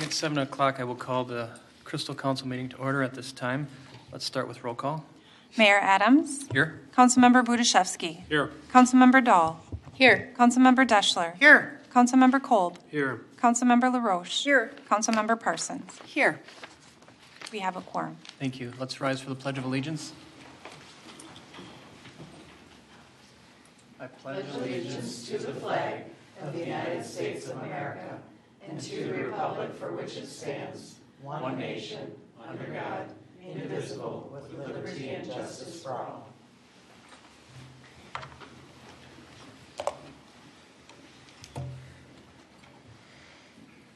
Being at 7 o'clock, I will call the Crystal Council meeting to order at this time. Let's start with roll call. Mayor Adams. Here. Councilmember Budaszewski. Here. Councilmember Dahl. Here. Councilmember Deschler. Here. Councilmember Kolb. Here. Councilmember LaRoche. Here. Councilmember Parsons. Here. We have a quorum. Thank you. Let's rise for the Pledge of Allegiance. I pledge allegiance to the flag of the United States of America and to the republic for which it stands, one nation, under God, indivisible, with liberty and justice for all.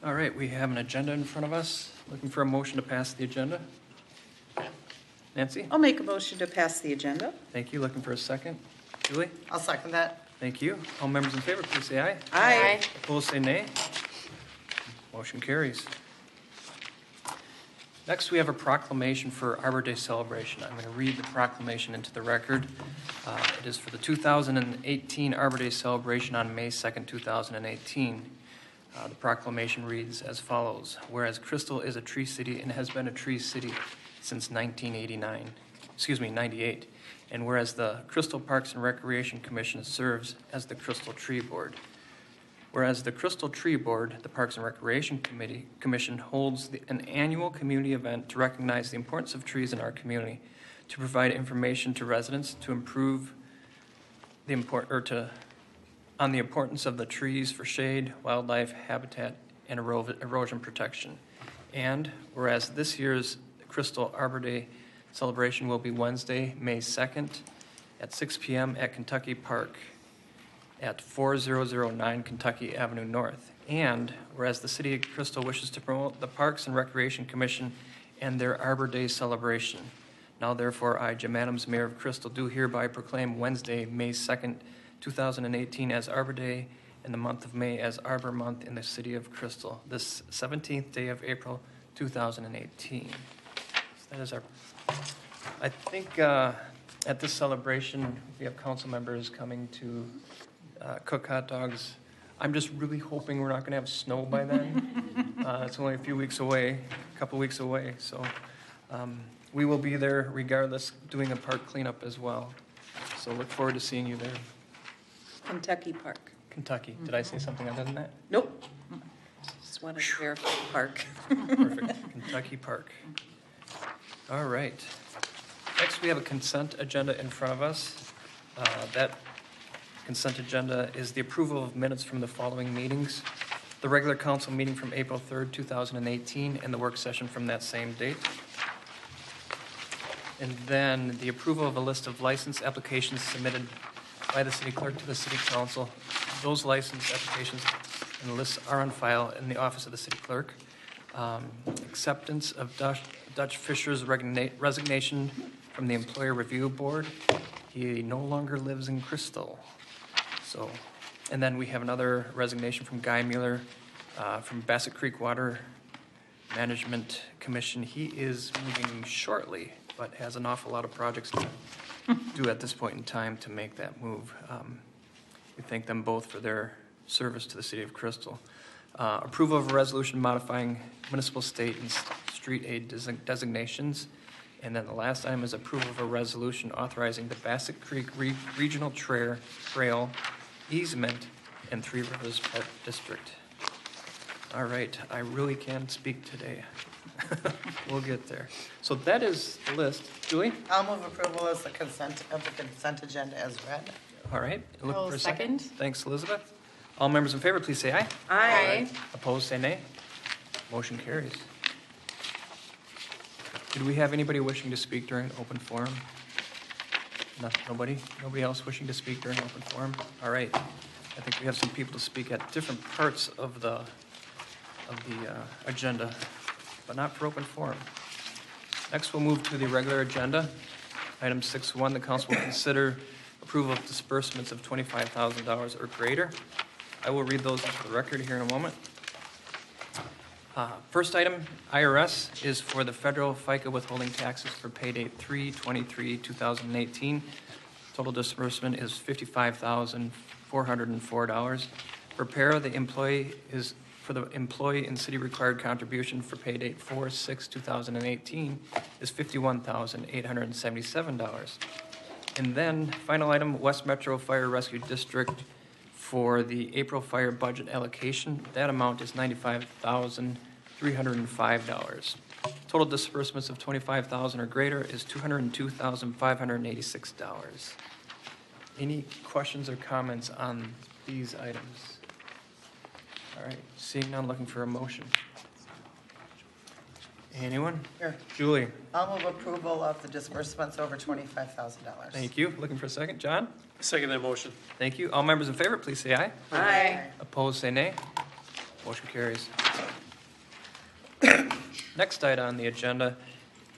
All right, we have an agenda in front of us. Looking for a motion to pass the agenda. Nancy? I'll make a motion to pass the agenda. Thank you. Looking for a second. Julie? I'll second that. Thank you. All members in favor, please say aye. Aye. Opposed, say nay. Motion carries. Next, we have a proclamation for Arbor Day celebration. I'm going to read the proclamation into the record. It is for the 2018 Arbor Day celebration on May 2nd, 2018. The proclamation reads as follows. Whereas Crystal is a tree city and has been a tree city since 98. And whereas the Crystal Parks and Recreation Commission serves as the Crystal Tree Board. Whereas the Crystal Tree Board, the Parks and Recreation Commission holds an annual community event to recognize the importance of trees in our community, to provide information to residents to improve on the importance of the trees for shade, wildlife, habitat, and erosion protection. And whereas this year's Crystal Arbor Day celebration will be Wednesday, May 2nd at 6 p.m. at Kentucky Park at 4009 Kentucky Avenue North. And whereas the City of Crystal wishes to promote the Parks and Recreation Commission and their Arbor Day celebration. Now therefore, I, Jim Adams, Mayor of Crystal, do hereby proclaim Wednesday, May 2nd, 2018 as Arbor Day and the month of May as Arbor Month in the City of Crystal, this 17th day of April, 2018. So that is our, I think at this celebration, we have council members coming to cook hot dogs. I'm just really hoping we're not going to have snow by then. It's only a few weeks away, a couple weeks away. So we will be there regardless, doing a park cleanup as well. So look forward to seeing you there. Kentucky Park. Kentucky. Did I say something other than that? Nope. Just wanted to verify park. Perfect. Kentucky Park. All right. Next, we have a consent agenda in front of us. That consent agenda is the approval of minutes from the following meetings. The regular council meeting from April 3rd, 2018, and the work session from that same date. And then the approval of a list of license applications submitted by the city clerk to the city council. Those license applications and lists are on file in the office of the city clerk. Acceptance of Dutch Fischerâ's resignation from the Employer Review Board. He no longer lives in Crystal. So, and then we have another resignation from Guy Muellerâ from Bassett Creek Water Management Commission. He is moving shortly, but has an awful lot of projects to do at this point in time to make that move. We thank them both for their service to the city of Crystal. Approval of a resolution modifying municipal, state, and street aid designations. And then the last item is approval of a resolution authorizing the Bassett Creek Regional Trail easement in Three Rivers Park District. All right, I really can't speak today. We'll get there. So that is the list. Julie? I'll move approval as the consent agenda as read. All right. Look I'll for a second. Thanks, Elizabeth. All members in favor, please say aye. Aye. Opposed, say nay. Motion carries. Did we have anybody wishing to speak during open forum? Nobody? Nobody else wishing to speak during open forum? All right. I think we have some people to speak at different parts of the agenda, but not for open forum. Next, we'll move to the regular agenda. Item 6.1, the council will consider approval of disbursements of $25,000 or greater. I will read those into the record here in a moment. First item, IRS, is for the federal FICA withholding taxes for pay date 3/23/2018. Total disbursement is $55,404. For para, the employee is for the employee and city required contribution for pay date 4/6/2018 is $51,877. And then, final item, West Metro Fire Rescue District for the April fire budget allocation. That amount is $95,305. Total disbursements of $25,000 or greater is $202,586. Any questions or comments on these items? All right, seeing none, looking for a motion. Anyone? Here, Julie, I'll move approval of the disbursements over $25,000. thank you. Looking for a second. John? Second that motion. Thank you. All members in favor, please say aye. Aye. Opposed, say nay. Motion carries. Next item on the agenda,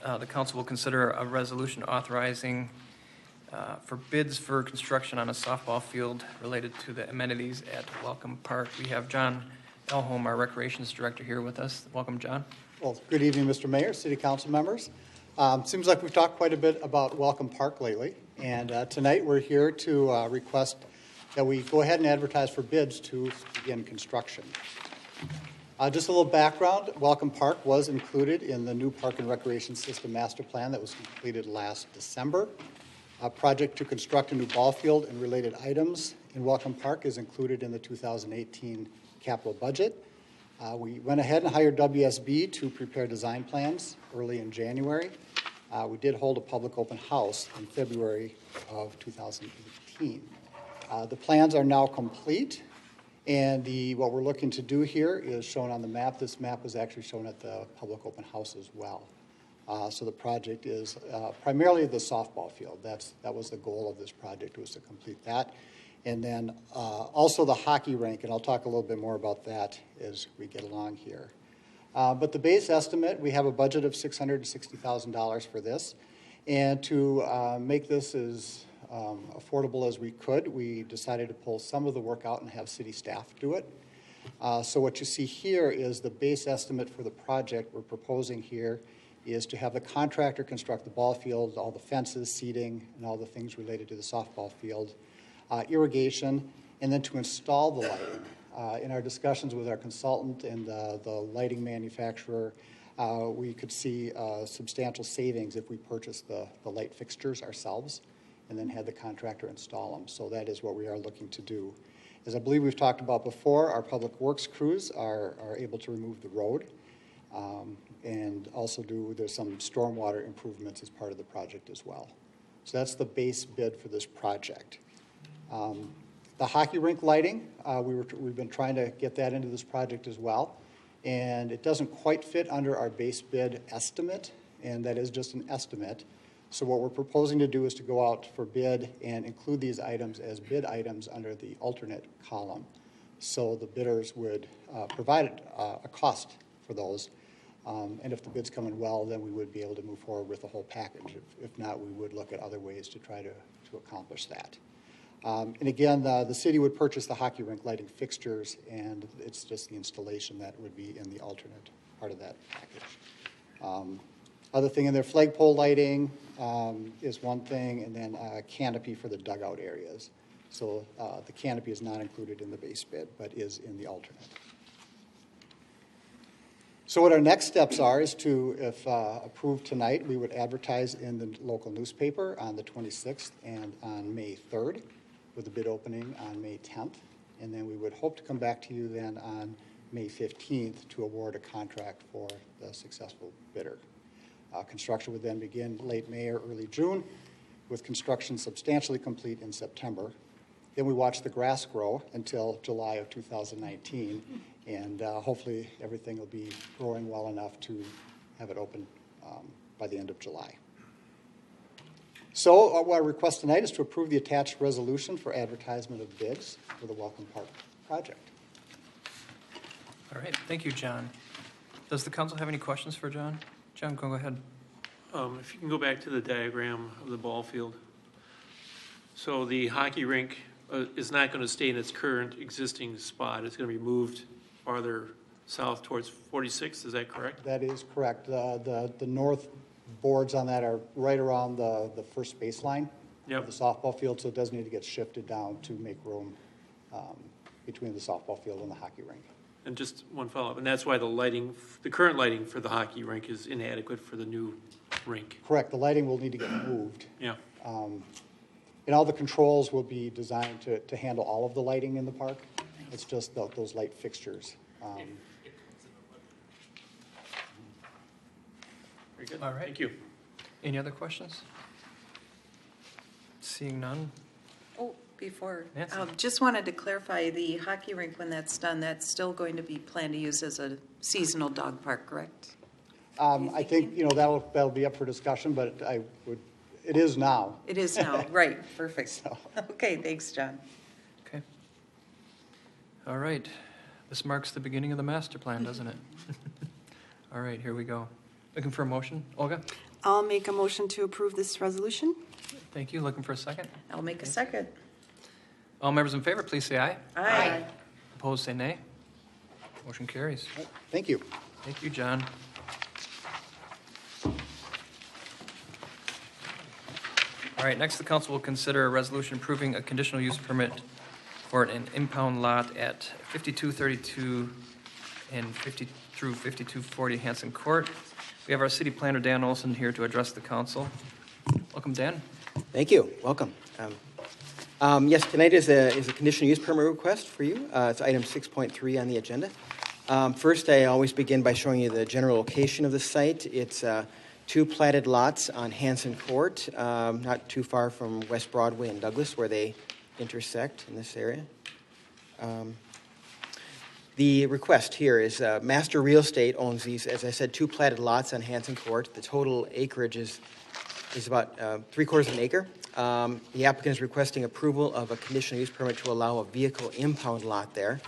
the council will consider a resolution authorizing for bids for construction on a softball field related to the amenities at Welcome Park. We have John Elholm, our Recreations Director, here with us. Welcome, John. Well, good evening, Mr. Mayor, City Council members. Seems like we've talked quite a bit about Welcome Park lately, and tonight we're here to request that we go ahead and advertise for bids to begin construction. Just a little background, Welcome Park was included in the new Park and Recreation System Master Plan that was completed last December. A project to construct a new ball field and related items in Welcome Park is included in the 2018 capital budget. We went ahead and hired WSB to prepare design plans early in January. We did hold a public open house in February of 2018. The plans are now complete, and what we're looking to do here is shown on the map. This map was actually shown at the public open house as well. So the project is primarily the softball field. That was the goal of this project, was to complete that. And then also the hockey rink, and I'll talk a little bit more about that as we get along here. But the base estimate, we have a budget of $660,000 for this. And to make this as affordable as we could, we decided to pull some of the work out and have city staff do it. So what you see here is the base estimate for the project we're proposing here is to have the contractor construct the ball field, all the fences, seating, and all the things related to the softball field. Irrigation, and then to install the lighting. In our discussions with our consultant and the lighting manufacturer, we could see substantial savings if we purchased the light fixtures ourselves and then had the contractor install them. So that is what we are looking to do. As I believe we've talked about before, our public works crews are able to remove the road and also there's some stormwater improvements as part of the project as well. So that's the base bid for this project. The hockey rink lighting, we've been trying to get that into this project as well, and it doesn't quite fit under our base bid estimate, and that is just an estimate. So what we're proposing to do is to go out for bid and include these items as bid items under the alternate column. So the bidders would provide a cost for those, and if the bids come in well, then we would be able to move forward with the whole package. If not, we would look at other ways to try to accomplish that. And again, the city would purchase the hockey rink lighting fixtures, and it's just the installation that would be in the alternate part of that package. Other thing in there, flagpole lighting is one thing, and then canopy for the dugout areas. So the canopy is not included in the base bid, but is in the alternate. So what our next steps are is to, if approved tonight, we would advertise in the local newspaper on the 26th and on May 3rd, with the bid opening on May 10th. And then we would hope to come back to you then on May 15th to award a contract for the successful bidder. Construction would then begin late May or early June, with construction substantially complete in September. Then we watch the grass grow until July of 2019, and hopefully everything will be growing well enough to have it open by the end of July. So what I request tonight is to approve the attached resolution for advertisement of bids for the Welcome Park project. All right, thank you, John. Does the council have any questions for John? John, go ahead. If you can go back to the diagram of the ball field. So the hockey rink is not going to stay in its current existing spot. It's going to be moved farther south towards 46th. Is that correct? That is correct. The north boards on that are right around the first baseline of the softball field, so it does need to get shifted down to make room between the softball field and the hockey rink. And just one follow-up, and that's why the current lighting for the hockey rink is inadequate for the new rink. Correct, the lighting will need to get moved. Yeah. And all the controls will be designed to handle all of the lighting in the park. It's just those light fixtures. Very good. All right. Thank you. Any other questions? Seeing none? Oh, before, Nancy. just wanted to clarify, the hockey rink, when that's done, that's still going to be planned to use as a seasonal dog park, correct? I think, that'll be up for discussion, but it is now. It is now, right, perfect. Okay, thanks, John. Okay. All right. This marks the beginning of the master plan, doesn't it? All right, here we go. Looking for a motion? Olga? I'll make a motion to approve this resolution. Thank you. Looking for a second? I'll make a second. All members in favor, please say aye. Aye. Opposed, say nay. Motion carries. Thank you. Thank you, John. All right, next the council will consider a resolution approving a conditional use permit for an impound lot at 5232 and 50 through 5240 Hanson Court. We have our city planner, Dan Olson, here to address the council. Welcome, Dan. Thank you. Welcome. Yes, tonight is a conditional use permit request for you. It's item 6.3 on the agenda. First, I always begin by showing you the general location of the site. It's two platted lots on Hanson Court, not too far from West Broadway and Douglas, where they intersect in this area. The request here is Master Real Estate owns these, as I said, two platted lots on Hanson Court. The total acreage is about 3/4 of an acre. The applicant is requesting approval of a conditional use permit to allow a vehicle impound lot there.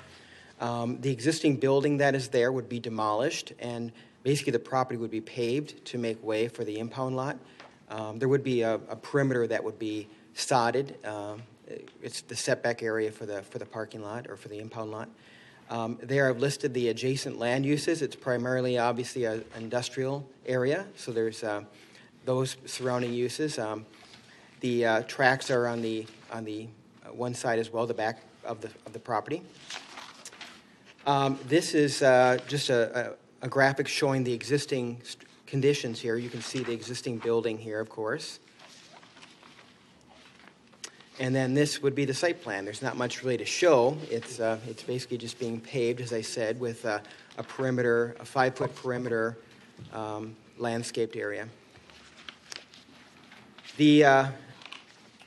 The existing building that is there would be demolished, and basically the property would be paved to make way for the impound lot. There would be a perimeter that would be sodded. It's the setback area for the parking lot or for the impound lot. There I've listed the adjacent land uses. It's primarily, obviously, an industrial area, so there's those surrounding uses. The tracks are on the one side as well, the back of the property. This is just a graphic showing the existing conditions here. You can see the existing building here, of course. And then this would be the site plan. There's not much really to show. It's basically just being paved, as I said, with a perimeter, a 5-foot perimeter landscaped area. The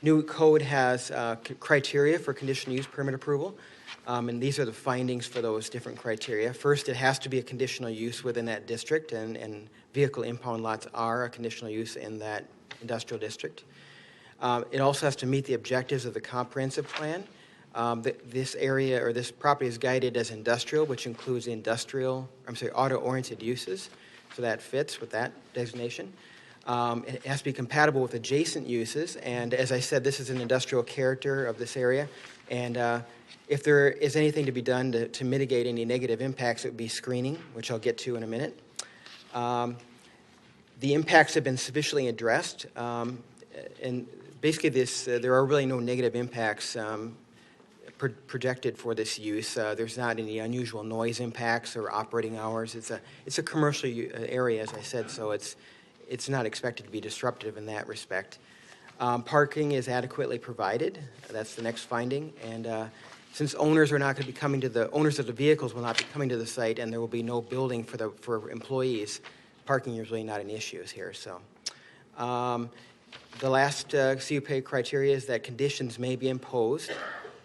new code has criteria for conditional use permit approval, and these are the findings for those different criteria. First, it has to be a conditional use within that district, and vehicle impound lots are a conditional use in that industrial district. It also has to meet the objectives of the comprehensive plan. This area or this property is guided as industrial, which includes auto-oriented uses, so that fits with that designation. It has to be compatible with adjacent uses, and as I said, this is an industrial character of this area, and if there is anything to be done to mitigate any negative impacts, it would be screening, which I'll get to in a minute. The impacts have been sufficiently addressed, and basically there are really no negative impacts projected for this use. There's not any unusual noise impacts or operating hours. It's a commercial area, as I said, so it's not expected to be disruptive in that respect. Parking is adequately provided. That's the next finding. And since owners are not going to be coming to owners of the vehicles will not be coming to the site, and there will be no building for employees, parking is really not an issue here. So, the last CUP criteria is that conditions may be imposed,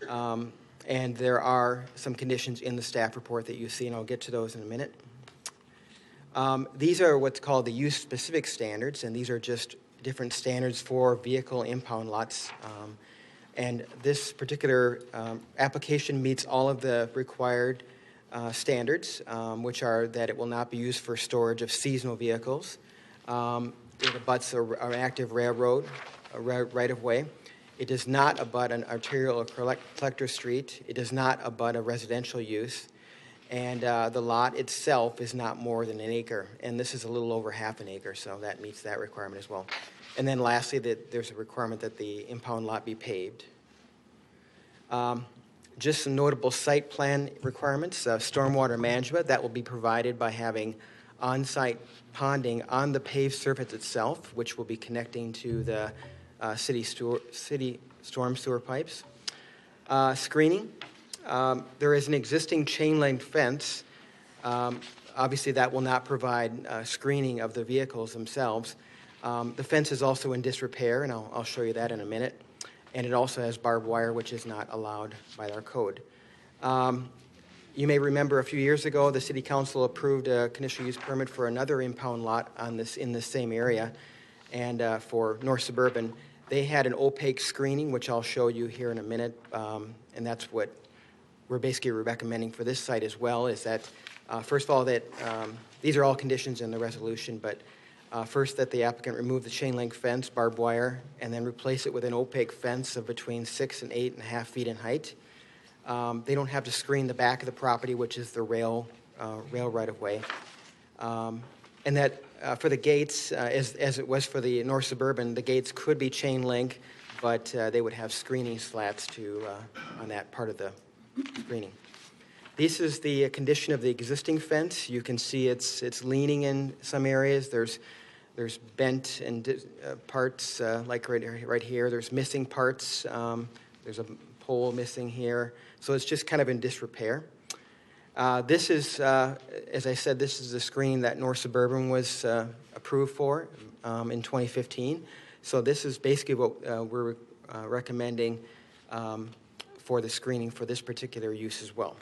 and there are some conditions in the staff report that you see, and I'll get to those in a minute. These are what's called the use-specific standards, and these are just different standards for vehicle impound lots. And this particular application meets all of the required standards, which are that it will not be used for storage of seasonal vehicles. It abuts an active railroad, right-of-way. It does not abut an arterial or collector street. It does not abut a residential use. And the lot itself is not more than an acre, and this is a little over half an acre, so that meets that requirement as well. And then lastly, that there's a requirement that the impound lot be paved. Just some notable site plan requirements. Stormwater management, that will be provided by having on-site ponding on the paved surface itself, which will be connecting to the city storm sewer pipes. Screening. There is an existing chain link fence. Obviously, that will not provide screening of the vehicles themselves. The fence is also in disrepair, and I'll show you that in a minute. And it also has barbed wire, which is not allowed by our code. You may remember a few years ago, the City Council approved a conditional use permit for another impound lot in this same area, and for North Suburban. They had an opaque screening, which I'll show you here in a minute, and that's what we're basically recommending for this site as well, is that, first of all, that these are all conditions in the resolution, but first, that the applicant remove the chain link fence, barbed wire, and then replace it with an opaque fence of between 6 and 8.5 feet in height. They don't have to screen the back of the property, which is the rail right-of-way. And that for the gates, as it was for the North Suburban, the gates could be chain link, but they would have screening slats on that part of the screening. This is the condition of the existing fence. You can see it's leaning in some areas. There's bent and parts like right here. There's missing parts. There's a pole missing here. So it's just kind of in disrepair. This is, as I said, this is the screening that North Suburban was approved for in 2015. So this is basically what we're recommending for the screening for this particular use as well.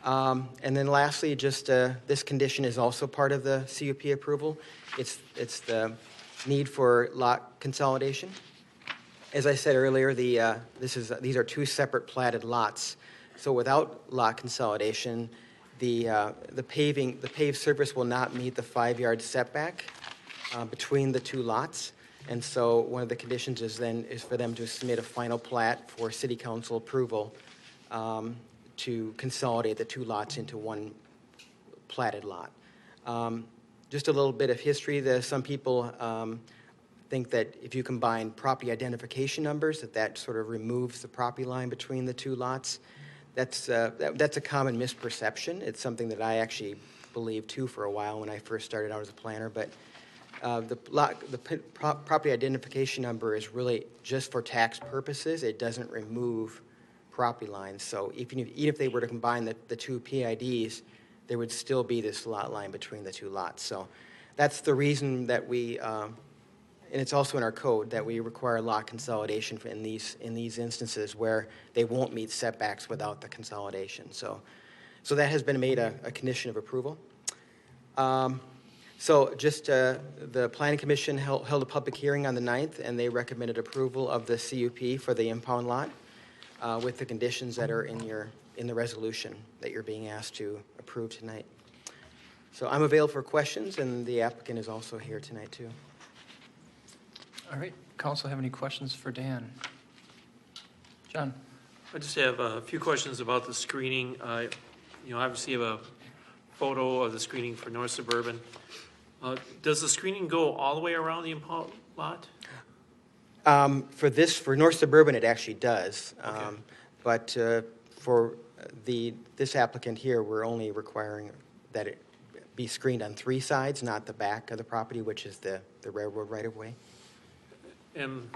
And then lastly, just this condition is also part of the CUP approval. It's the need for lot consolidation. As I said earlier, these are two separate platted lots. So without lot consolidation, the paved surface will not meet the 5-yard setback between the two lots. And so one of the conditions is for them to submit a final plat for City Council approval to consolidate the two lots into one platted lot. Just a little bit of history. Some people think that if you combine property identification numbers, that sort of removes the property line between the two lots. That's a common misperception. It's something that I actually believed too for a while when I first started out as a planner. But the property identification number is really just for tax purposes. It doesn't remove property lines. So even if they were to combine the two PIDs, there would still be this lot line between the two lots. So that's the reason that we, and it's also in our code, that we require lot consolidation in these instances where they won't meet setbacks without the consolidation. So that has been made a condition of approval. So just the Planning Commission held a public hearing on the 9th, and they recommended approval of the CUP for the impound lot with the conditions that are in the resolution that you're being asked to approve tonight. So I'm available for questions, and the applicant is also here tonight too. All right, council have any questions for Dan? John? I just have a few questions about the screening. Obviously you have a photo of the screening for North Suburban. Does the screening go all the way around the impound lot? For North Suburban, it actually does. Okay. But for this applicant here, we're only requiring that it be screened on 3 sides, not the back of the property, which is the railroad right-of-way. And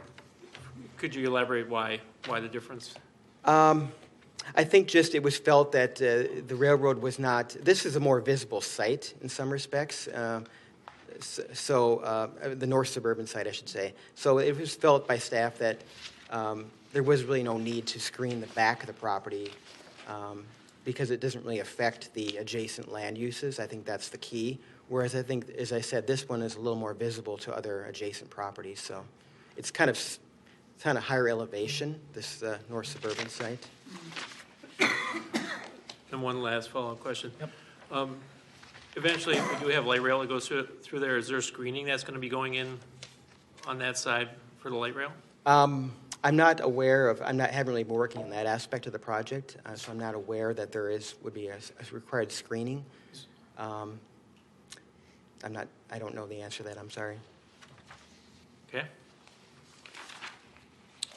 could you elaborate why the difference? I think just it was felt that the railroad was not, this is a more visible site in some respects, the North Suburban site, I should say. So it was felt by staff that there was really no need to screen the back of the property because it doesn't really affect the adjacent land uses. I think that's the key. Whereas I think, as I said, this one is a little more visible to other adjacent properties. So it's kind of higher elevation, this North Suburban site. And one last follow-up question. Yep. Eventually, if we do have light rail that goes through there, is there screening that's going to be going in on that side for the light rail? I'm not aware of, haven't really been working on that aspect of the project, so I'm not aware that there would be a required screening. I don't know the answer to that, I'm sorry. Okay.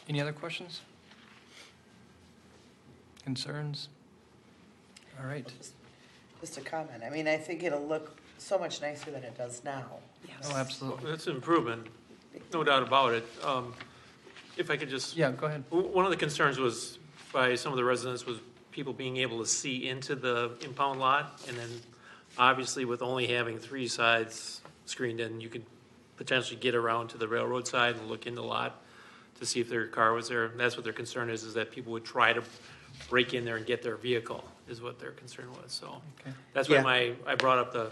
Any other questions? Concerns? All right. Just a comment. I mean, I think it'll look so much nicer than it does now. Oh, absolutely. That's an improvement, no doubt about it. If I could just. Yeah, go ahead. One of the concerns was by some of the residents was people being able to see into the impound lot. And then obviously with only having 3 sides screened in, you could potentially get around to the railroad side and look in the lot to see if their car was there. And that's what their concern is that people would try to break in there and get their vehicle is what their concern was. So Okay. that's why I brought up the,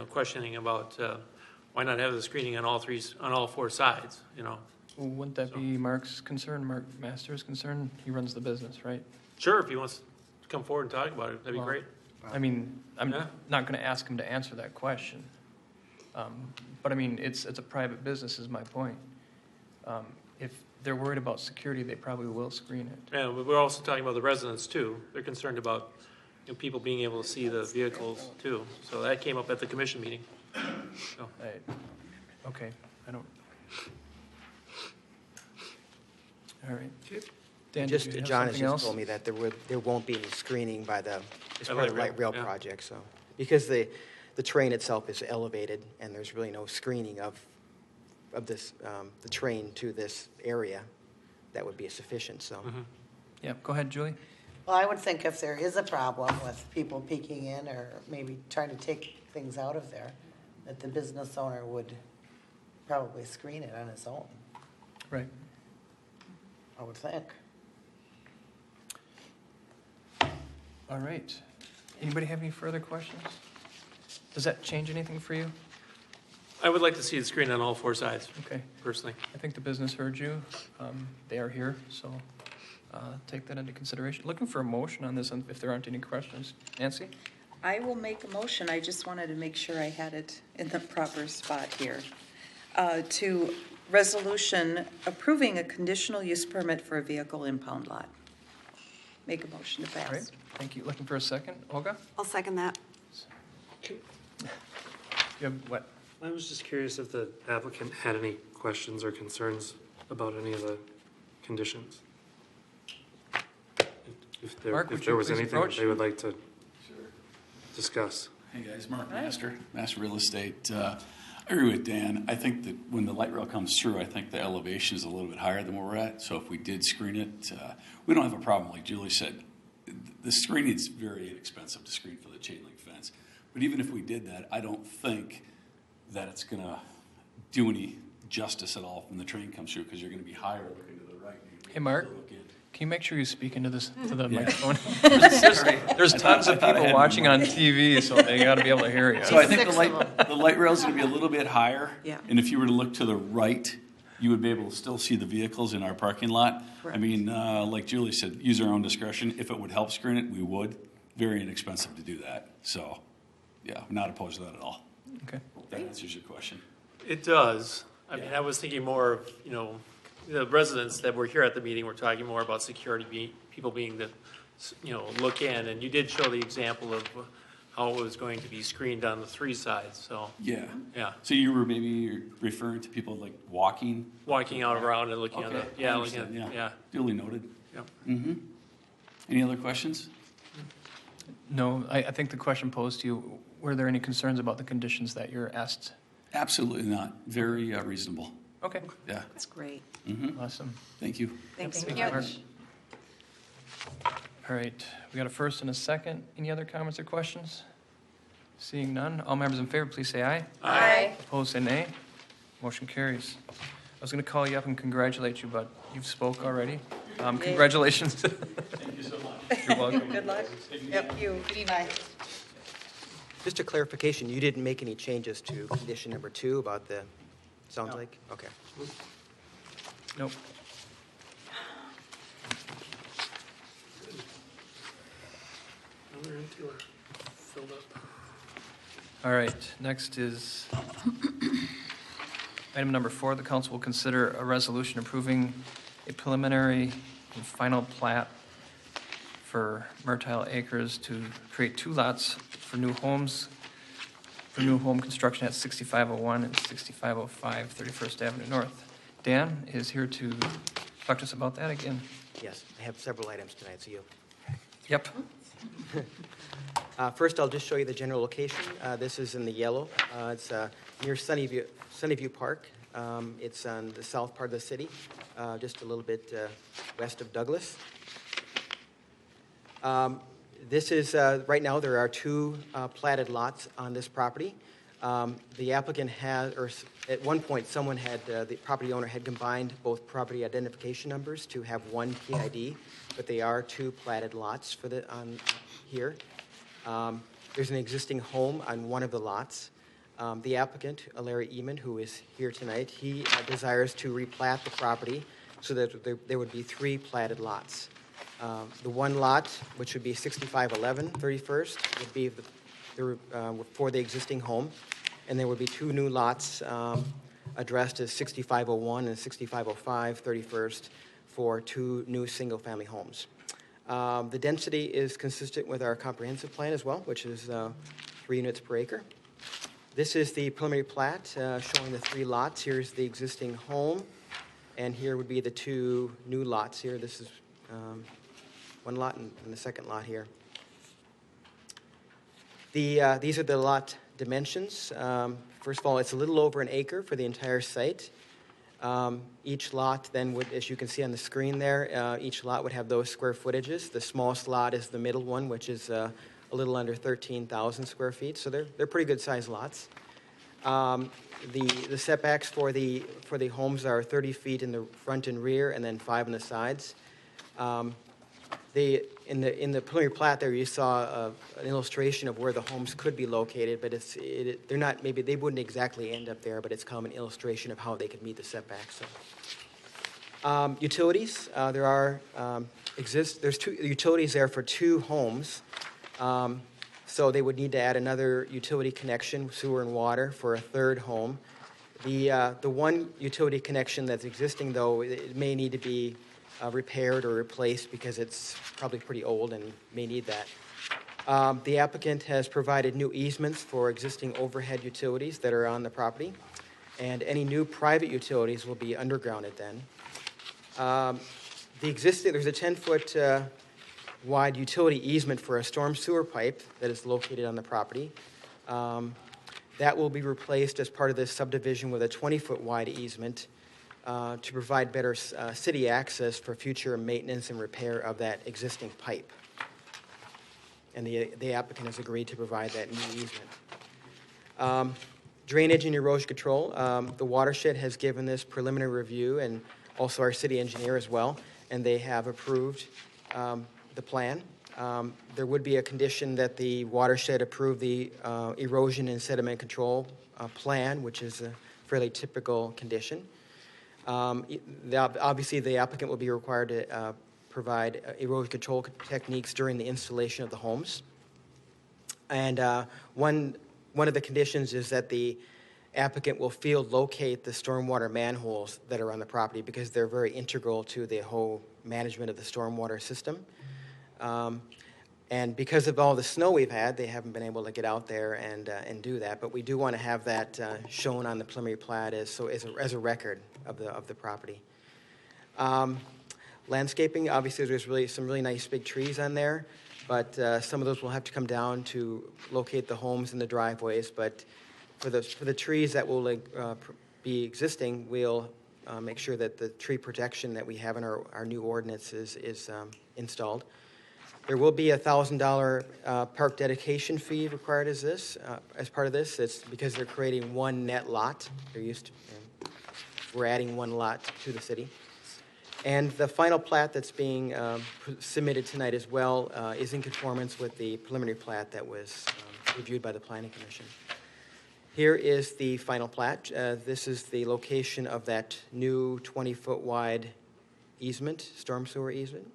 questioning about why not have the screening on all 4 sides, Well, wouldn't that be Mark's concern, Mark Masters' concern? He runs the business, right? Sure, if he wants to come forward and talk about it, that'd be Well, great. I mean, I'm Yeah. not going to ask him to answer that question. But I mean, it's a private business is my point. If they're worried about security, they probably will screen it. Yeah, but we're also talking about the residents too. They're concerned about people being able to see the vehicles too. So that came up at the commission meeting. So, Okay, I don't. All right. Dan, Just, did you have John has something just else? told me that there won't be any screening as By part of the light light rail rail, yeah. project, so. Because the train itself is elevated, and there's really no screening of this, the train to this area that would be sufficient, so. Yeah, go ahead, Julie. Well, I would think if there is a problem with people peeking in or maybe trying to take things out of there, that the business owner would probably screen it on his own, Right. I would think. All right. Anybody have any further questions? Does that change anything for you? I would like to see the screen on all 4 sides, Okay. personally. I think the business heard you. They are here, so take that into consideration. Looking for a motion on this, if there aren't any questions. Nancy? I will make a motion, I just wanted to make sure I had it in the proper spot here. To resolution approving a conditional use permit for a vehicle impound lot. Make a motion to All right. pass. Thank you. Looking for a second. Olga? I'll second that. You have what? I was just curious if the applicant had any questions or concerns about any of the conditions. If Mark, would there you was please anything approach? that they would like to discuss. Hey guys, Mark Master Real Estate. I agree with Dan. I think that when the light rail comes through, I think the elevation is a little bit higher than where we're at. So if we did screen it, we don't have a problem. Like Julie said, the screening is very inexpensive to screen for the chain link fence. But even if we did that, I don't think that it's going to do any justice at all when the train comes through because you're going to be higher looking to the right. Hey, Mark? Look in. Can you make sure you speak into this to the Yeah. microphone? There's tons of I thought I people had watching one. on TV, so they got to be able to hear you. So I think the light rail is going to be a little bit higher. Yeah. And if you were to look to the right, you would be able to still see the vehicles in our parking lot. Correct. I mean, like Julie said, use our own discretion. If it would help screen it, we would. Very inexpensive to do that. So, yeah, I'm not opposed to that at all. Okay. That answers your question. It does. I mean, I was thinking more of, the residents that were here at the meeting were talking more about security, people being the, look in. And you did show the example of how it was going to be screened on the 3 sides, so. Yeah. Yeah. So you were maybe referring to people like walking? Walking out around and looking Okay, at the, I looking at, understand, yeah. Duly noted. Yep. Mm-hmm. Any other questions? No, I think the question posed to you, were there any concerns about the conditions that you're asked? Absolutely not. Very reasonable. Okay, Yeah. That's great. Mm-hmm. awesome. Thank you. Thanks. Thank you, Mark. All right, we got a first and a second. Any other comments or questions? Seeing none, all members in favor, please say aye. Aye. Opposed, say nay. Motion carries. I was going to call you up and congratulate you, but you've spoke already. Congratulations. Thank you so much. You're welcome. Good luck. Yep, you. Good night. Just a clarification, you didn't make any changes to condition number 2 about the, sounds like? Okay. Nope. Another into or filled up. All right, next is item number 4. The council will consider a resolution approving a preliminary and final plat for Myrtile Acres to create 2 lots for new homes, for new home construction at 6501 and 6505 31st Avenue North. Dan is here to talk to us about that again. Yes, I have several items tonight, so you Yep. First, I'll just show you the general location. This is in the yellow. It's near Sunnyview Park. It's on the south part of the city, just a little bit west of Douglas. This is, right now, there are two platted lots on this property. The applicant has, or at one point, someone had, the property owner had combined both property identification numbers to have one PID, but they are two platted lots for the, on here. There's an existing home on one of the lots. The applicant, Larry Eman, who is here tonight, he desires to replat the property so that there would be three platted lots. The one lot, which would be 6511 31st, would be for the existing home, and there would be two new lots addressed as 6501 and 6505 31st for two new single-family homes. The density is consistent with our comprehensive plan as well, which is 3 units per acre. This is the preliminary plat showing the three lots. Here's the existing home, and here would be the two new lots here. This is one lot and the second lot here. These are the lot dimensions. First of all, it's a little over an acre for the entire site. Each lot then would, as you can see on the screen there, each lot would have those square footages. The smallest lot is the middle one, which is a little under 13,000 square feet. So they're pretty good sized lots. The setbacks for the homes are 30 feet in the front and rear, and then 5 on the sides. In the preliminary plat there, you saw an illustration of where the homes could be located, but they're not, maybe they wouldn't exactly end up there, but it's kind of an illustration of how they could meet the setbacks. So. Utilities, there's two utilities there for two homes. So they would need to add another utility connection, sewer and water, for a third home. The one utility connection that's existing, though, it may need to be repaired or replaced because it's probably pretty old and may need that. The applicant has provided new easements for existing overhead utilities that are on the property, and any new private utilities will be undergrounded then. There's a 10-foot wide utility easement for a storm sewer pipe that is located on the property. That will be replaced as part of this subdivision with a 20-foot wide easement to provide better city access for future maintenance and repair of that existing pipe. And the applicant has agreed to provide that new easement. Drainage and erosion control. The watershed has given this preliminary review, and also our city engineer as well, and they have approved the plan. There would be a condition that the watershed approve the erosion and sediment control plan, which is a fairly typical condition. Obviously, the applicant will be required to provide erosion control techniques during the installation of the homes. And one of the conditions is that the applicant will field locate the stormwater manholes that are on the property because they're very integral to the whole management of the stormwater system. And because of all the snow we've had, they haven't been able to get out there and do that. But we do want to have that shown on the preliminary plat as a record of the property. Landscaping, obviously, there's some really nice big trees on there, but some of those will have to come down to locate the homes and the driveways. But for the trees that will be existing, we'll make sure that the tree protection that we have in our new ordinance is installed. There will be a $1,000 park dedication fee required as part of this. It's because they're creating one net lot. We're adding one lot to the city. And the final plat that's being submitted tonight as well is in conformance with the preliminary plat that was reviewed by the Planning Commission. Here is the final plat. This is the location of that new 20-foot wide easement, storm sewer easement.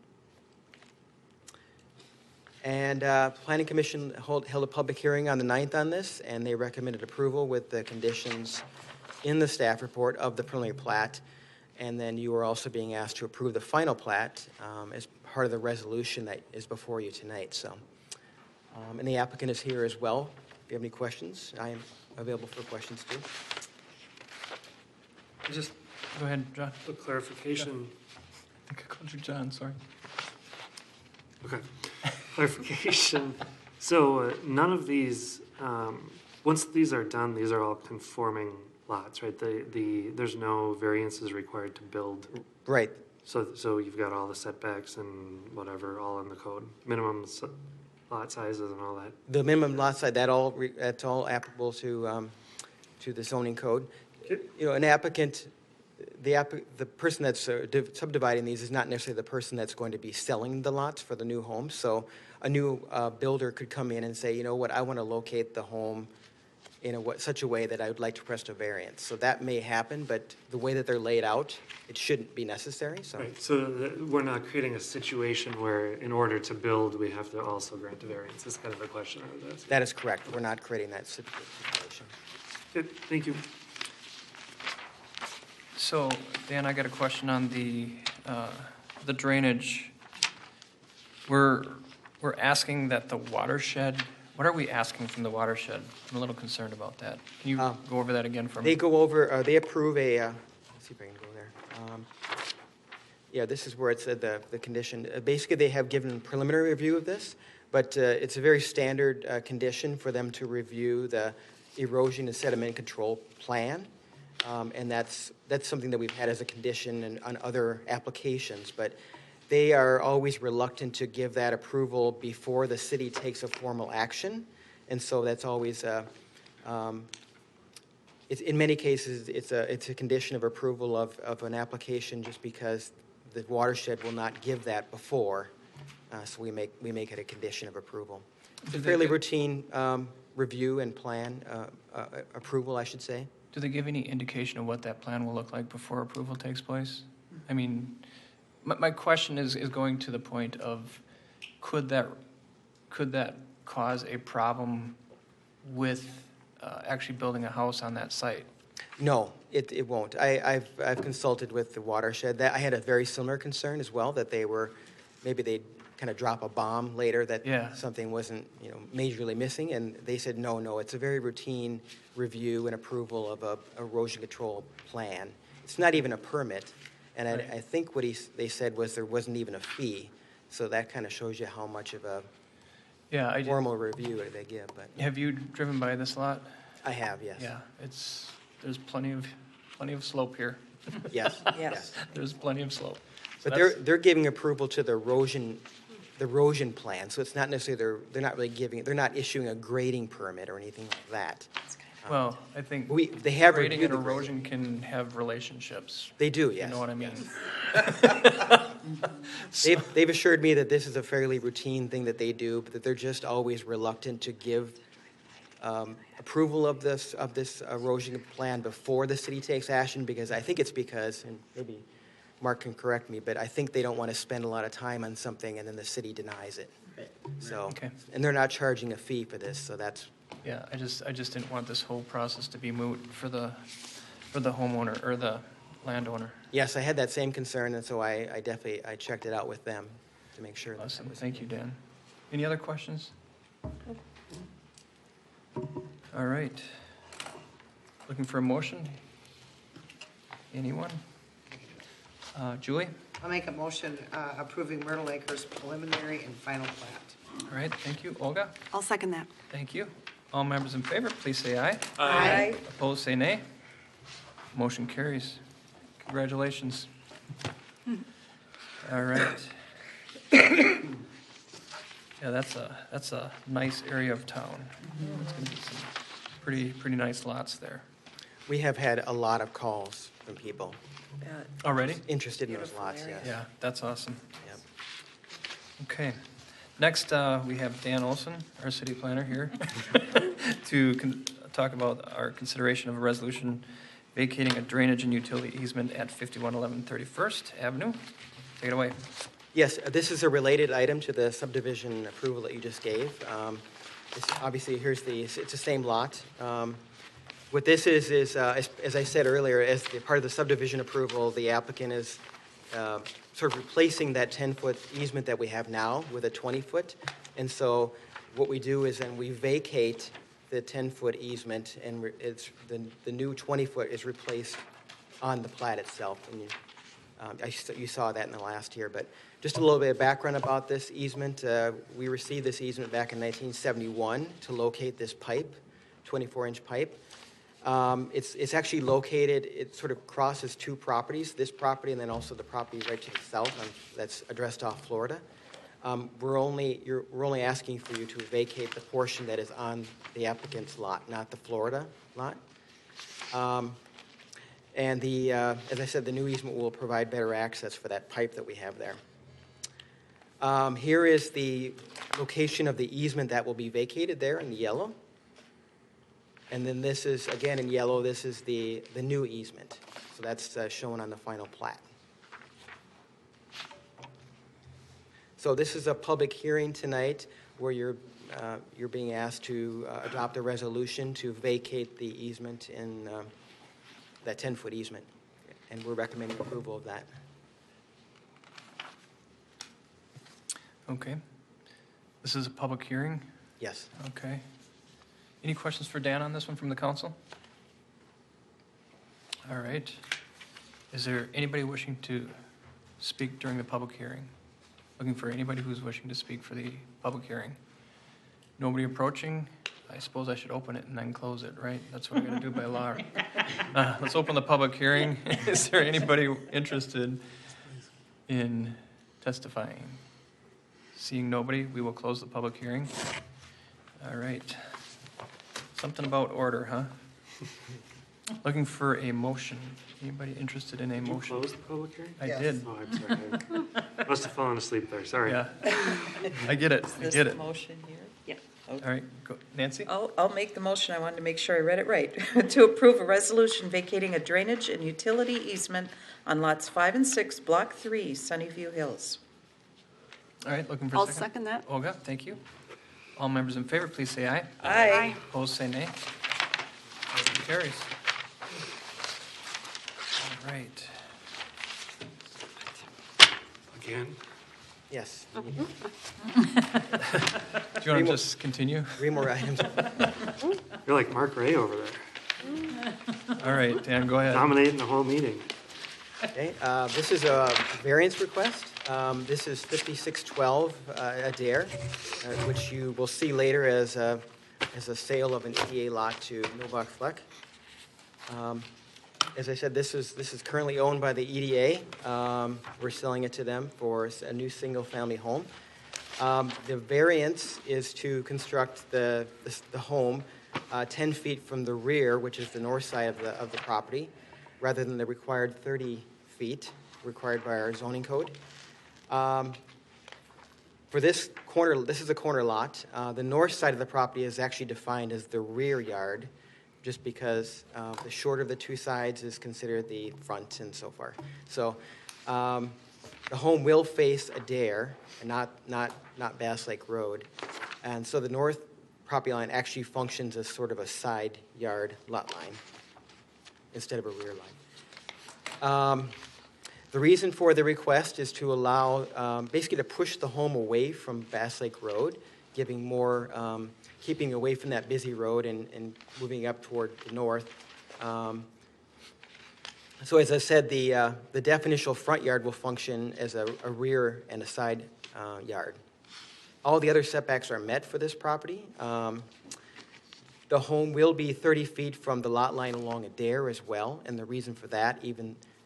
And Planning Commission held a public hearing on the 9th on this, and they recommended approval with the conditions in the staff report of the preliminary plat. And then you are also being asked to approve the final plat as part of the resolution that is before you tonight. So, and the applicant is here as well. If you have any questions, I am available for questions too. Just go ahead, John. A clarification. I think I called you John, sorry. Okay. clarification. So none of these, once these are done, these are all conforming lots, right? There's no variances required to build. Right. So you've got all the setbacks and whatever, all in the code, minimum lot sizes and all that. The minimum lot size, that's all applicable to the zoning code. You know, an applicant, the person that's subdividing these is not necessarily the person that's going to be selling the lots for the new home. So a new builder could come in and say, you know what, I want to locate the home in such a way that I would like to request a variance. So that may happen, but the way that they're laid out, it shouldn't be necessary. So, Right, so we're not creating a situation where in order to build, we have to also grant a variance. That's kind of a question I was asking. that is correct. We're not creating that situation. Good, thank you. So, Dan, I got a question on the drainage. We're asking that the watershed, what are we asking from the watershed? I'm a little concerned about that. Can you go over that again for me? They go over, they approve a, let's see if I can go there. Yeah, this is where it said the condition. Basically, they have given a preliminary review of this, but it's a very standard condition for them to review the erosion and sediment control plan. And that's something that we've had as a condition on other applications, but they are always reluctant to give that approval before the city takes a formal action. And so that's always, it's, in many cases, it's a condition of approval of an application just because the watershed will not give that before. So we make it a condition of approval. It's a fairly routine review and plan approval, I should say. Do they give any indication of what that plan will look like before approval takes place? I mean, my question is going to the point of could that cause a problem with actually building a house on that site? No, it won't. I've consulted with the watershed. I had a very similar concern as well, that maybe they'd kind of drop a bomb later that something wasn't majorly missing, and they said no, it's a very routine review and approval of a erosion control plan. It's not even a permit, and I think what they said was there wasn't even a fee, so that kind of shows you how much of a formal review they give. But have you driven by this lot? I have, yes. Yeah, there's plenty of slope here. Yes. Yes. There's plenty of slope. But they're giving approval to the erosion plan, so it's not necessarily they're not issuing a grading permit or anything like that. Well, I think they have grading and reviewed the erosion can have relationships. They do, yes. You know what I mean? Yes. They've assured me that this is a fairly routine thing that they do, but that they're just always reluctant to give approval of this erosion plan before the city takes action, because I think it's because, and maybe Mark can correct me, but I think they don't want to spend a lot of time on something and then the city denies it. Right. So, okay. And they're not charging a fee for this, so that's. Yeah, I just didn't want this whole process to be moot for the homeowner or the landowner. Yes, I had that same concern, and so I definitely checked it out with them to make sure. Awesome. Thank you, Dan. Any other questions? All right. Looking for a motion? Anyone? Julie? I'll make a motion approving Myrtle Acres preliminary and final plat. All right, thank you. Olga? I'll second that. Thank you. All members in favor, please say aye. Aye. Opposed, say nay. Motion carries. Congratulations. All right. Yeah, that's a nice area of town. It's going to be some pretty nice lots there. We have had a lot of calls from people Already? interested in those Beautiful lots, area. yes. Yeah, that's awesome. Yep. Okay. Next, we have Dan Olson, our city planner here, to talk about our consideration of a resolution vacating a drainage and utility easement at 5111 31st Avenue. Take it away. Yes, this is a related item to the subdivision approval that you just gave. Obviously, it's the same lot. What this is as I said earlier, as part of the subdivision approval, the applicant is sort of replacing that 10-foot easement that we have now with a 20-foot. And so what we do is then we vacate the 10-foot easement, and it's the new 20-foot is replaced on the plat itself. And You saw that in the last year, but just a little bit of background about this easement. We received this easement back in 1971 to locate this pipe, 24-inch pipe. It's actually located, it sort of crosses two properties, this property and then also the property right to the south that's addressed off Florida. We're only asking for you to vacate the portion that is on the applicant's lot, not the Florida lot. And as I said, the new easement will provide better access for that pipe that we have there. Here is the location of the easement that will be vacated there in yellow. And then this is, again in yellow, this is the new easement. So that's shown on the final plat. So this is a public hearing tonight where you're being asked to adopt a resolution to vacate the easement in that 10-foot easement. And we're recommending approval of that. Okay. This is a public hearing? Yes. Okay. Any questions for Dan on this one from the council? All right. Is there anybody wishing to speak during the public hearing? Looking for anybody who's wishing to speak for the public hearing? Nobody approaching? I suppose I should open it and then close it, right? That's what I gotta do by law. Let's open the public hearing. Is there anybody interested in testifying? Seeing nobody, we will close the public hearing. All right. Something about order, huh? Looking for a motion. Anybody interested in a Did you motion? close the public hearing? I Yes. did. Oh, I'm sorry. I must have fallen asleep there, sorry. Yeah. I get it. I get it. motion here? Yeah. All right, go. Nancy? I'll make the motion. I wanted to make sure I read it right. To approve a resolution vacating a drainage and utility easement on lots 5 and 6, Block 3, Sunnyview Hills. All right, looking for a I'll second. second that. Olga, thank you. All members in favor, please say aye. Aye. Opposed, say nay. Motion carries. All right. Again? Yes. Do you want to just continue? 3 more items. You're like Mark Ray over there, All right, Dan, go ahead. dominating the whole meeting. Okay, this is a variance request. This is 5612 Adair, which you will see later as a sale of an EDA lot to Novak Fleck. As I said, this is currently owned by the EDA. We're selling it to them for a new single-family home. The variance is to construct the home 10 feet from the rear, which is the north side of the property, rather than the required 30 feet required by our zoning code. For this corner, this is a corner lot. The north side of the property is actually defined as the rear yard, just because the shorter of the two sides is considered the front and so far. So the home will face Adair, and not Bass Lake Road. And so the north property line actually functions as sort of a side yard lot line instead of a rear line. The reason for the request is to allow, basically to push the home away from Bass Lake Road, giving more, keeping away from that busy road and moving up toward the north. So as I said, the definitional front yard will function as a rear and a side yard. All the other setbacks are met for this property. The home will be 30 feet from the lot line along Adair as well, and the reason for that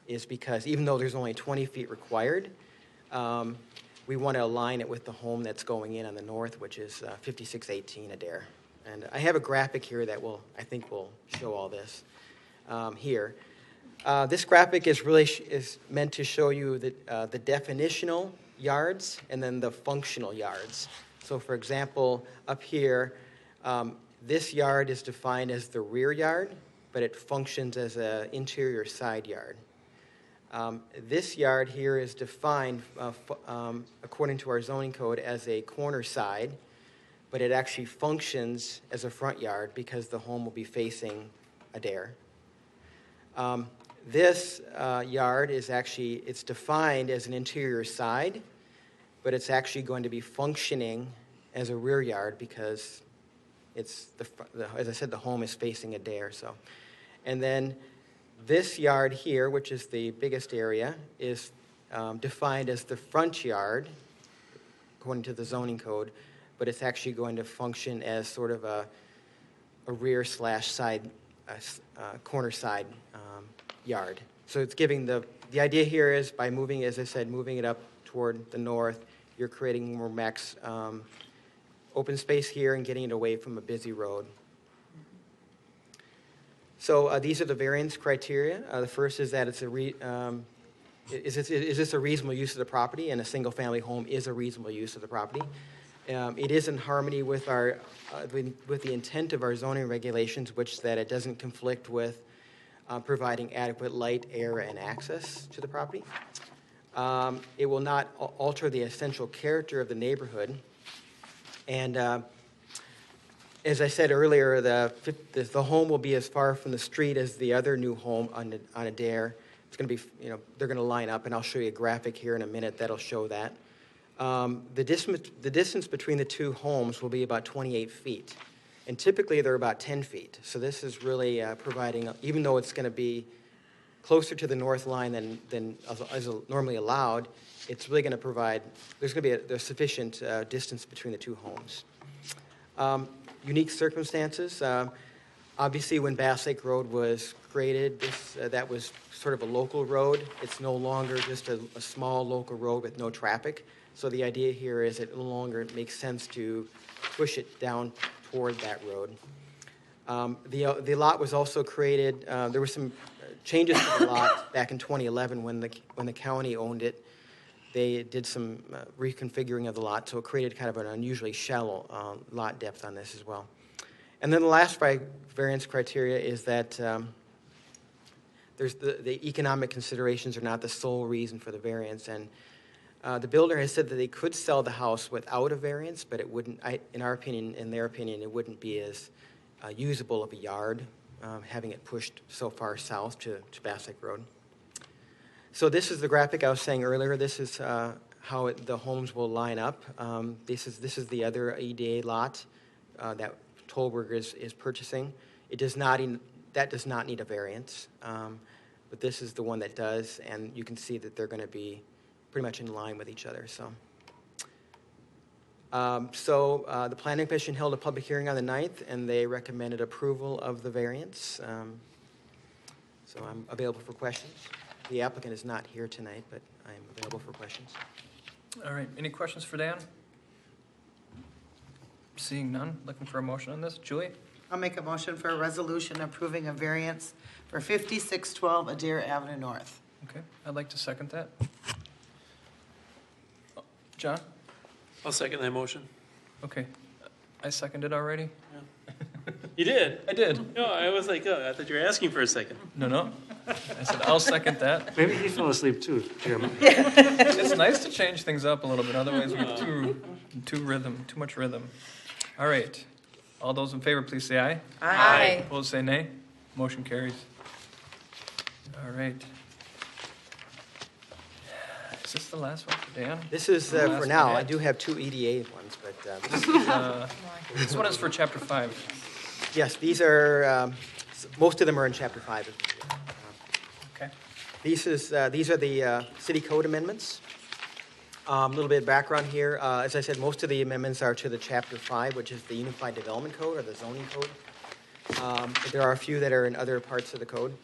is because even though there's only 20 feet required, we want to align it with the home that's going in on the north, which is 5618 Adair. And I have a graphic here that I think will show all this here. This graphic is meant to show you the definitional yards and then the functional yards. So for example, up here, this yard is defined as the rear yard, but it functions as an interior side yard. This yard here is defined according to our zoning code as a corner side, but it actually functions as a front yard because the home will be facing Adair. This yard is it's defined as an interior side, but it's actually going to be functioning as a rear yard because it's as I said, the home is facing Adair. So, and then This yard here, which is the biggest area, is defined as the front yard, according to the zoning code, but it's actually going to function as sort of a rear slash side, corner side yard. So it's giving the idea here is by moving, as I said, moving it up toward the north, you're creating more max open space here and getting it away from a busy road. So these are the variance criteria. The first is that it's is this a reasonable use of the property? And a single-family home is a reasonable use of the property. It is in harmony with our with the intent of our zoning regulations, which that it doesn't conflict with providing adequate light, air, and access to the property. It will not alter the essential character of the neighborhood. And as I said earlier, the home will be as far from the street as the other new home on Adair. It's going to be, they're going to line up, and I'll show you a graphic here in a minute that'll show that. The distance between the two homes will be about 28 feet, and typically they're about 10 feet. So this is really providing, even though it's going to be closer to the north line than as normally allowed, it's really going to provide, there's going to be there's sufficient distance between the two homes. Unique circumstances. Obviously, when Bassett Road was created, that was sort of a local road. It's no longer just a small local road with no traffic. So the idea here is it no longer makes sense to push it down toward that road. The lot was also created. There were some changes to the lot back in 2011 when the county owned it. They did some reconfiguring of the lot, so it created kind of an unusually shallow lot depth on this as well. And then the last variance criteria is that there's the economic considerations are not the sole reason for the variance. And the builder has said that they could sell the house without a variance, but it wouldn't, in their opinion, it wouldn't be as usable of a yard, having it pushed so far south to Bassett Road. So this is the graphic I was saying earlier. This is how the homes will line up. This is the other EDA lot that Tolberg is purchasing. That does not need a variance, but this is the one that does, and you can see that they're going to be pretty much in line with each other. The Planning Commission held a public hearing on the 9th, and they recommended approval of the variance. So I'm available for questions. The applicant is not here tonight, but I'm available for questions. All right, any questions for Dan? Seeing none, looking for a motion on this. Julie? I'll make a motion for a resolution approving a variance for 5612 Adair Avenue North. Okay, I'd like to second that. John? I'll second that motion. Okay, I seconded already? You did? I did. No, I was like, oh, I thought you were asking for a second. No. I said, I'll second that. Maybe he fell asleep too, Jim. It's nice to change things up a little bit, otherwise we have too much rhythm. All right, all those in favor, please say aye. Aye. Opposed, say nay. Motion carries. All right. Is this the last one for Dan? This is for now. I do have two EDA ones, but This one is for Chapter 5. yes, these are most of them are in Chapter 5. Okay. These are the city code amendments. A little bit of background here. As I said, most of the amendments are to the Chapter 5, which is the Unified Development Code or the zoning code. There are a few that are in other parts of the code.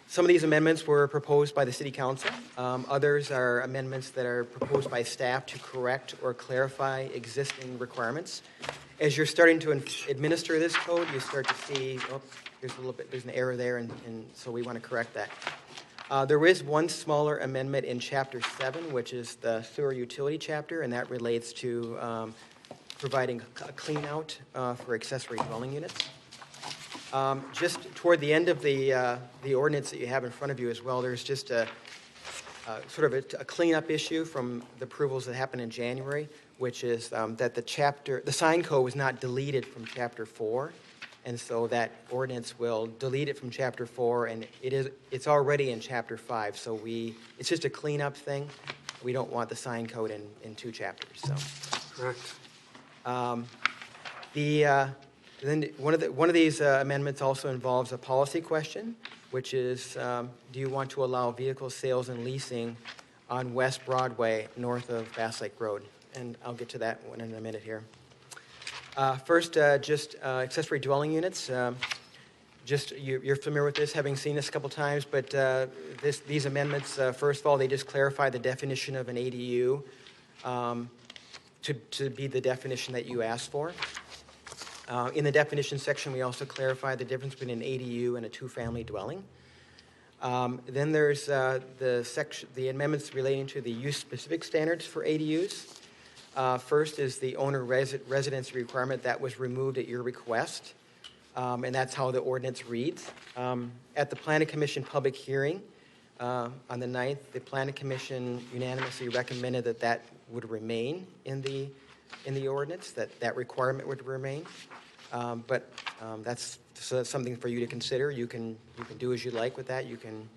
Some of these amendments were proposed by the City Council. Others are amendments that are proposed by staff to correct or clarify existing requirements. As you're starting to administer this code, you start to see, there's an error there, and so we want to correct that. There is one smaller amendment in Chapter 7, which is the sewer utility chapter, and that relates to providing a clean out for accessory dwelling units. Just toward the end of the ordinance that you have in front of you as well, there's just a sort of a cleanup issue from the approvals that happened in January, which is that the sign code was not deleted from Chapter 4, and so that ordinance will delete it from Chapter 4, and it's already in Chapter 5, so it's just a cleanup thing. We don't want the sign code in two chapters. So Correct. Then one of these amendments also involves a policy question, which is, do you want to allow vehicle sales and leasing on West Broadway, north of Bass Lake Road? And I'll get to that one in a minute here. First, just accessory dwelling units. You're familiar with this, having seen this a couple times, but these amendments, first of all, they just clarify the definition of an ADU to be the definition that you asked for. In the definition section, we also clarify the difference between an ADU and a two-family dwelling. Then there's the amendments relating to the use-specific standards for ADUs. First is the owner residency requirement that was removed at your request, and that's how the ordinance reads. At the Planning Commission public hearing on the 9th, the Planning Commission unanimously recommended that would remain in the ordinance, that requirement would remain. But that's something for you to consider. You can do as you like with that. You can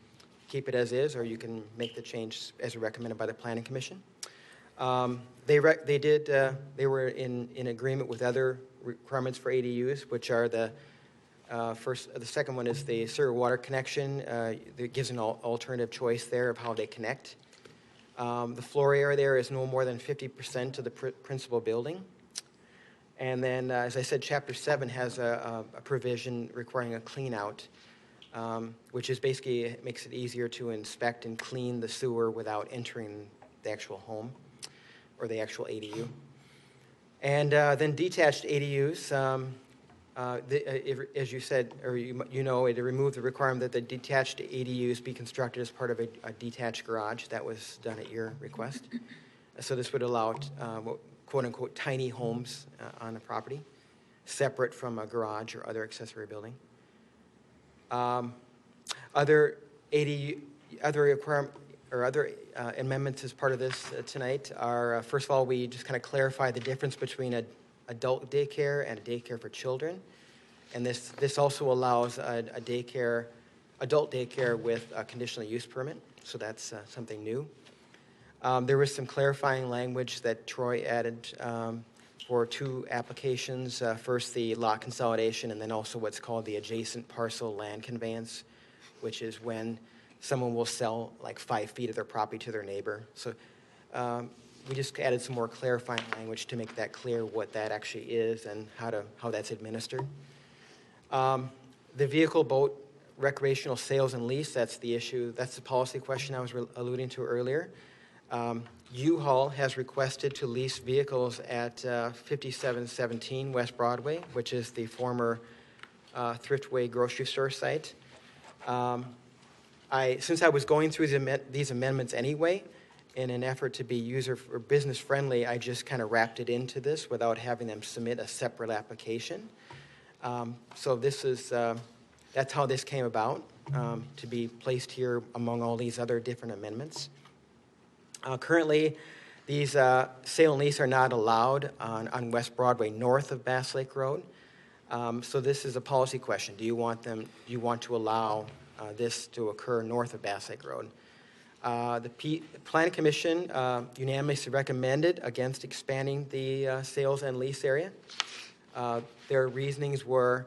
keep it as is, or you can make the change as recommended by the Planning Commission. They were in agreement with other requirements for ADUs, which are the second one is the sewer water connection. That gives an alternative choice there of how they connect. The floor area there is no more than 50% of the principal building. And then, as I said, Chapter 7 has a provision requiring a clean out, which is basically makes it easier to inspect and clean the sewer without entering the actual home or the actual ADU. And then detached ADUs, as you said, or you know, it removed the requirement that the detached ADUs be constructed as part of a detached garage. That was done at your request. So this would allow quote-unquote tiny homes on a property, separate from a garage or other accessory building. Other amendments as part of this tonight are, first of all, we just kind of clarify the difference between an adult daycare and a daycare for children. And this also allows adult daycare with a conditional use permit, so that's something new. There was some clarifying language that Troy added for two applications. First, the lot consolidation, and then also what's called the adjacent parcel land conveyance, which is when someone will sell like 5 feet of their property to their neighbor. So we just added some more clarifying language to make that clear what that actually is and how that's administered. The vehicle, boat, recreational sales and lease, that's the issue. That's the policy question I was alluding to earlier. U-Haul has requested to lease vehicles at 5717 West Broadway, which is the former Thriftway grocery store site. Since I was going through these amendments anyway, in an effort to be user or business friendly, I just kind of wrapped it into this without having them submit a separate application. So this is that's how this came about, to be placed here among all these other different amendments. Currently, these sale and lease are not allowed on West Broadway north of Bass Lake Road. So this is a policy question. Do you want to allow this to occur north of Bass Lake Road? The Planning Commission unanimously recommended against expanding the sales and lease area. Their reasonings were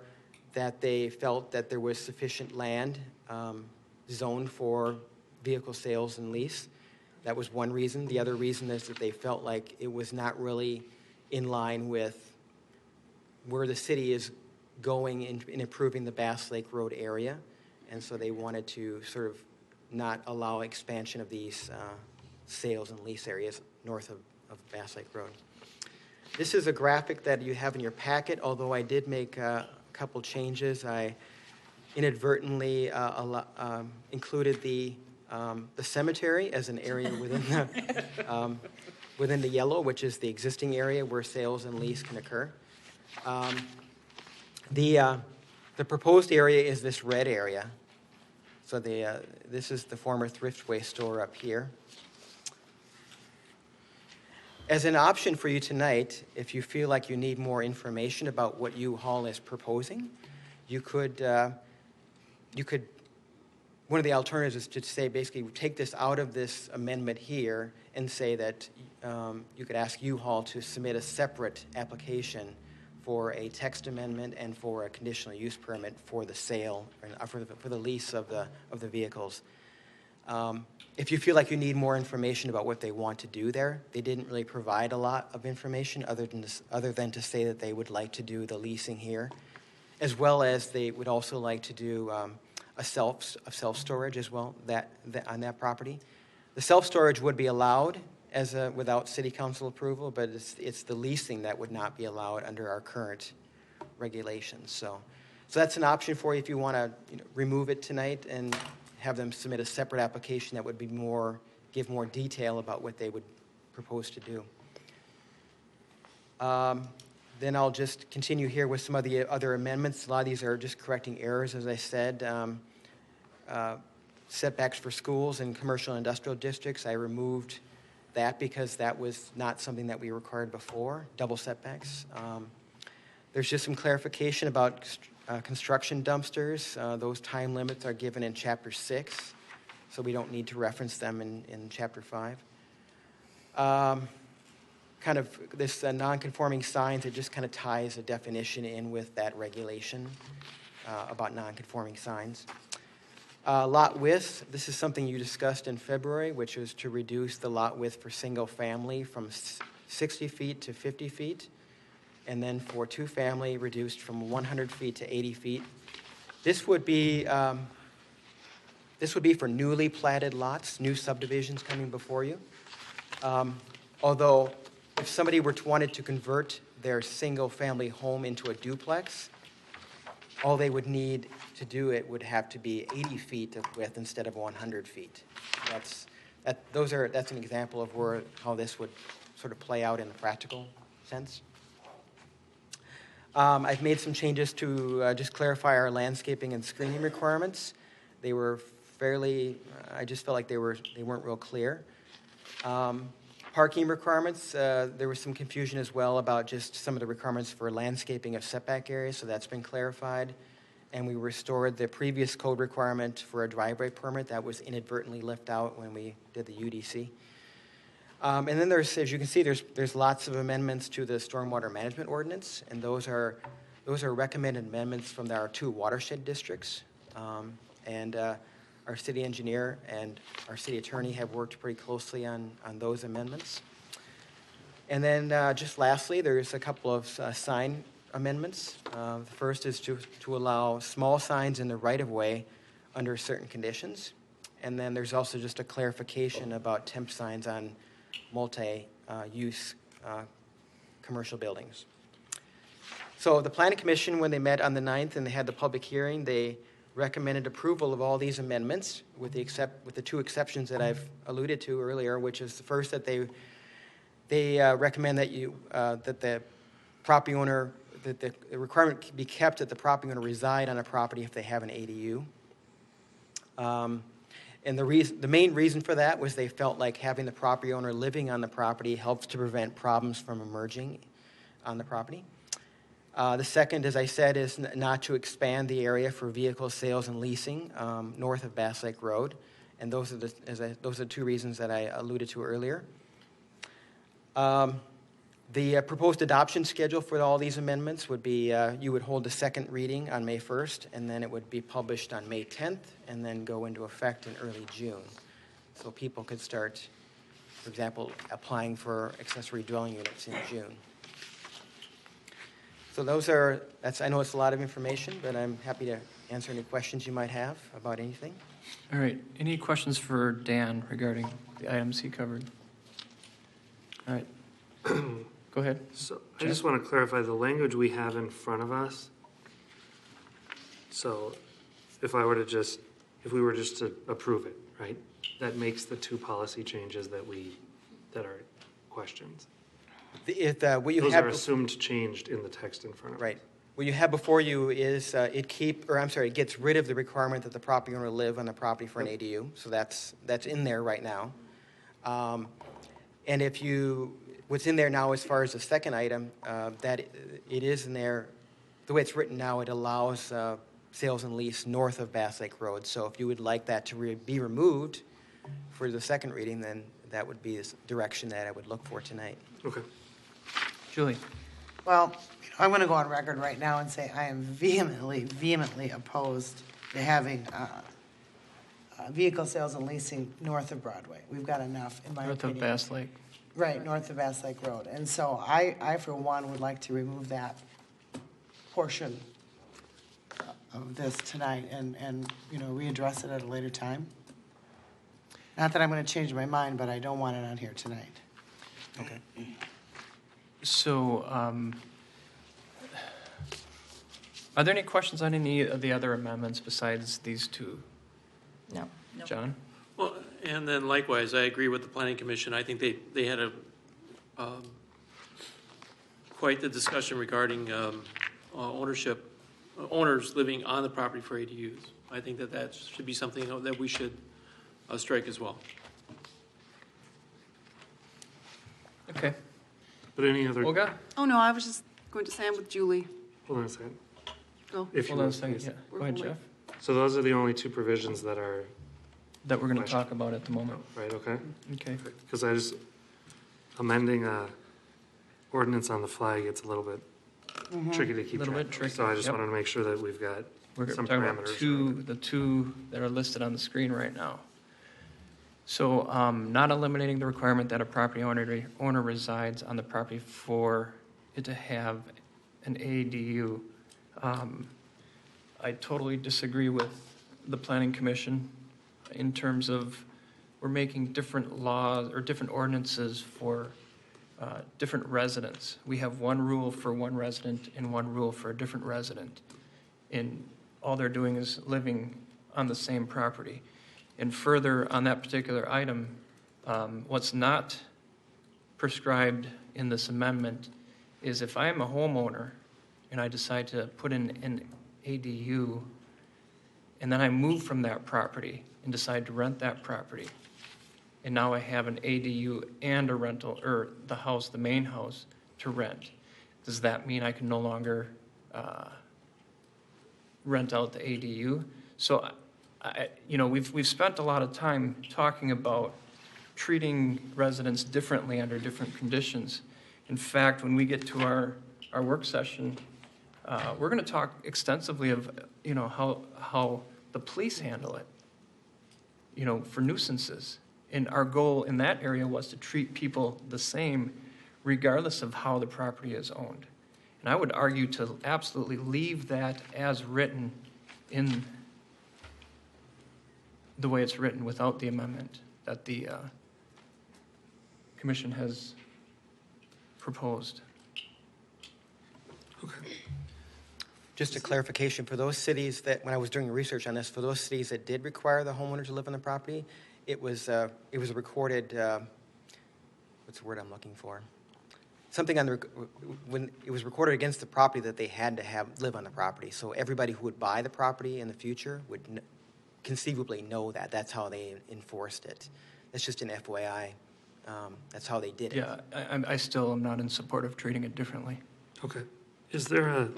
that they felt that there was sufficient land zoned for vehicle sales and lease. That was one reason. The other reason is that they felt like it was not really in line with where the city is going in improving the Bass Lake Road area. And so they wanted to sort of not allow expansion of these sales and lease areas north of Bass Lake Road. This is a graphic that you have in your packet, although I did make a couple changes. I inadvertently included the cemetery as an area within the yellow, which is the existing area where sales and lease can occur. The proposed area is this red area. So this is the former Thriftway store up here. As an option for you tonight, if you feel like you need more information about what U-Haul is proposing, you could one of the alternatives is to say basically take this out of this amendment here and say that you could ask U-Haul to submit a separate application for a text amendment and for a conditional use permit for the sale, or for the lease of the vehicles. If you feel like you need more information about what they want to do there, they didn't really provide a lot of information other than to say that they would like to do the leasing here, as well as they would also like to do a self-storage as well on that property. The self-storage would be allowed without city council approval, but it's the leasing that would not be allowed under our current regulations. So that's an option for you if you want to remove it tonight and have them submit a separate application that would be give more detail about what they would propose to do. Then I'll just continue here with some of the other amendments. A lot of these are just correcting errors, as I said. Setbacks for schools and commercial and industrial districts, I removed that because that was not something that we required before, double setbacks. There's just some clarification about construction dumpsters. Those time limits are given in Chapter 6, so we don't need to reference them in Chapter 5. Kind of this non-conforming signs, it just kind of ties a definition in with that regulation about non-conforming signs. Lot width, this is something you discussed in February, which was to reduce the lot width for single family from 60 feet to 50 feet. And then for two family, reduced from 100 feet to 80 feet. This would be for newly platted lots, new subdivisions coming before you. Although, if somebody wanted to convert their single-family home into a duplex, all they would need to do it would have to be 80 feet of width instead of 100 feet. That's an example of how this would sort of play out in the practical sense. I've made some changes to just clarify our landscaping and screening requirements. They were I just felt like they weren't real clear. Parking requirements, there was some confusion as well about just some of the requirements for landscaping of setback areas, so that's been clarified. And we restored the previous code requirement for a driveway permit that was inadvertently left out when we did the UDC. And then there's, as you can see, there's lots of amendments to the stormwater management ordinance, and those are recommended amendments from our two watershed districts. Our city engineer and our city attorney have worked pretty closely on those amendments. And then just lastly, there's a couple of sign amendments. The first is to allow small signs in the right-of-way under certain conditions. And then there's also just a clarification about temp signs on multi-use commercial buildings. So the Planning Commission, when they met on the 9th and they had the public hearing, they recommended approval of all these amendments with the two exceptions that I've alluded to earlier, which is the first that they recommend that the property owner, that the requirement be kept that the property owner reside on a property if they have an ADU. And the main reason for that was they felt like having the property owner living on the property helps to prevent problems from emerging on the property. The second, as I said, is not to expand the area for vehicle sales and leasing north of Bass Lake Road, and those are two reasons that I alluded to earlier. The proposed adoption schedule for all these amendments would be you would hold a second reading on May 1st, and then it would be published on May 10th, and then go into effect in early June. So people could start, for example, applying for accessory dwelling units in June. So I know it's a lot of information, but I'm happy to answer any questions you might have about anything. All right. Any questions for Dan regarding the items he covered? All right. Go ahead. So I just want to clarify the language we have in front of us. So if we were just to approve it, right, that makes the two policy changes that are questions. Those are assumed changed in the text in front of us. Right. What you have before you is it gets rid of the requirement that the property owner live on the property for an ADU. So that's in there right now. And what's in there now as far as the second item, that it is in there, the way it's written now, it allows sales and lease north of Bass Lake Road. So if you would like that to be removed for the second reading, then that would be the direction that I would look for tonight. Okay. Julie. Well, I'm going to go on record right now and say I am vehemently opposed to having vehicle sales and leasing north of Broadway. We've got enough, in my North of opinion. Bass Lake. Right, north of Bass Lake Road. And so I, for one, would like to remove that portion of this tonight and, you know, readdress it at a later time. Not that I'm going to change my mind, but I don't want it on here tonight. Okay. So, are there any questions on any of the other amendments besides these two? No. John? Well, and then likewise, I agree with the planning commission. I think they had a quite the discussion regarding ownership, owners living on the property for ADUs. I think that should be something that we should strike as well. Okay. But any other, Olga? Oh, no, I was just going to say I'm with Julie. hold on a second. Go. If you Hold on a would, second, please. yeah. Go ahead, Jeff. So those are the only two provisions that are, That we're going to talk about at the moment. right, okay? Okay. Because I just, amending ordinance on the fly gets a little bit tricky to keep Little track bit of. tricky, So I just yep. wanted to make sure that we've got We're some talking about parameters. the two that are listed on the screen right now. So, not eliminating the requirement that a property owner resides on the property for it to have an ADU. I totally disagree with the planning commission in terms of we're making different laws or different ordinances for different residents. We have one rule for one resident and one rule for a different resident. And all they're doing is living on the same property. And further, on that particular item, what's not prescribed in this amendment is if I am a homeowner and I decide to put in an ADU, and then I move from that property and decide to rent that property, and now I have an ADU and a rental, or the house, the main house, to rent, does that mean I can no longer rent out the ADU? So, we've spent a lot of time talking about treating residents differently under different conditions. In fact, when we get to our work session, we're going to talk extensively of, how the police handle it, for nuisances. And our goal in that area was to treat people the same regardless of how the property is owned. And I would argue to absolutely leave that as written in the way it's written without the amendment that the commission has proposed. Just a clarification, for those cities that, when I was doing research on this, for those cities that did require the homeowner to live on the property, it was recorded, what's the word I'm looking for? Something on the, when it was recorded against the property that they had to live on the property. So everybody who would buy the property in the future would conceivably know that. That's how they enforced it. That's just an FYI. That's how they did it. Yeah, I still am not in support of treating it differently. Okay. Is there a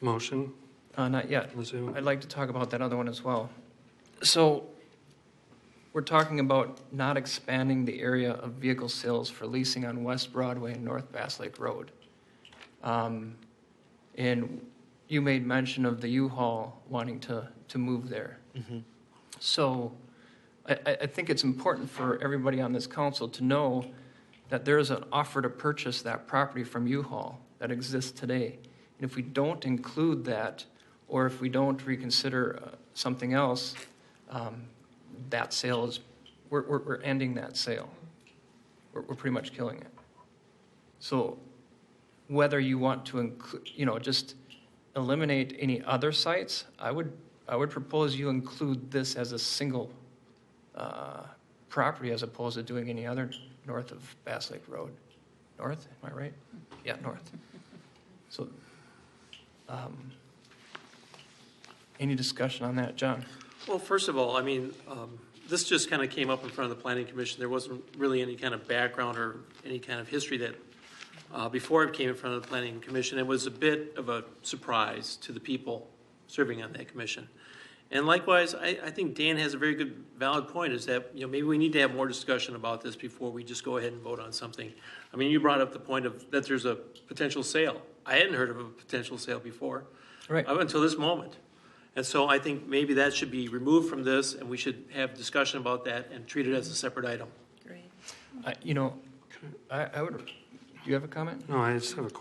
motion? Not yet. on the Zoom? I'd like to talk about that other one as well. So we're talking about not expanding the area of vehicle sales for leasing on West Broadway and North Bass Lake Road. And you made mention of the U-Haul wanting to move there. Mm-hmm. So I think it's important for everybody on this council to know that there is an offer to purchase that property from U-Haul that exists today. And if we don't include that, or if we don't reconsider something else, that sale is, we're ending that sale. We're pretty much killing it. So whether you want to include, just eliminate any other sites, I would propose you include this as a single property as opposed to doing any other north of Bass Lake Road. North, am I right? Yeah, north. So, any discussion on that, John? Well, first of all, this just kind of came up in front of the planning commission. There wasn't really any kind of background or any kind of history that before it came in front of the planning commission. It was a bit of a surprise to the people serving on that commission. And likewise, I think Dan has a very good, valid point, is that maybe we need to have more discussion about this before we just go ahead and vote on something. You brought up the point of that there's a potential sale I hadn't heard of a potential sale before. Right. Up until this moment. And so I think maybe that should be removed from this, and we should have discussion about that and treat it as a separate item. Great. I would, do you have a comment? No, I just have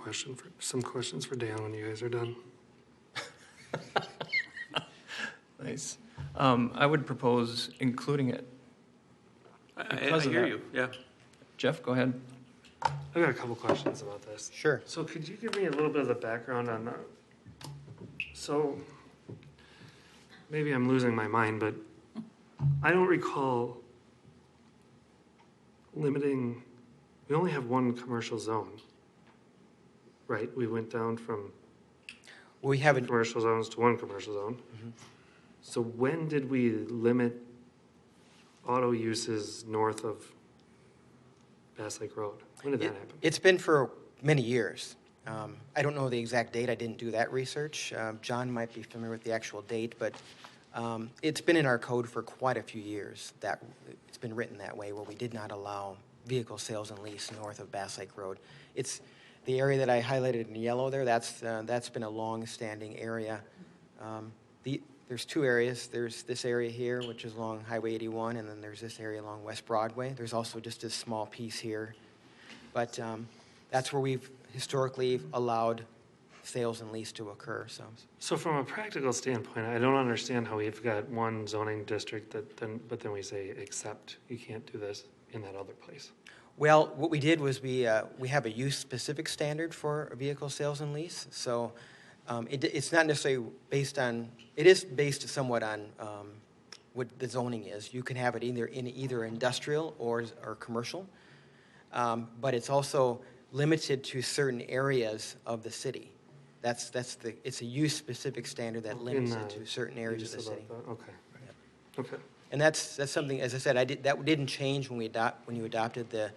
some questions for Dan when you guys are done. Nice. I would propose including it. I Because of hear that. you, yeah. Jeff, go ahead. I've got a couple questions about this. Sure. So could you give me a little bit of the background on that? So maybe I'm losing my mind, but I don't recall limiting, we only have one commercial zone, right? We went down from We haven't, commercial zones to one commercial zone. So when did we limit auto uses north of Bass Lake Road? When did that happen? it's been for many years. I don't know the exact date. I didn't do that research. John might be familiar with the actual date, but it's been in our code for quite a few years that it's been written that way, where we did not allow vehicle sales and lease north of Bass Lake Road. It's the area that I highlighted in yellow there. That's been a long-standing area. There's two areas. There's this area here, which is along Highway 81, and then there's this area along West Broadway. There's also just a small piece here. But that's where we've historically allowed sales and lease to occur. So from a practical standpoint, I don't understand how we've got one zoning district but then we say, except you can't do this in that other place. Well, what we did was we have a use-specific standard for vehicle sales and lease. So it's not necessarily based on, it is based somewhat on what the zoning is. You can have it either in industrial or commercial, but it's also limited to certain areas of the city. It's a use-specific standard that limits it to certain areas of the city. Okay. Okay. And that's something, as I said, that didn't change when you adopted the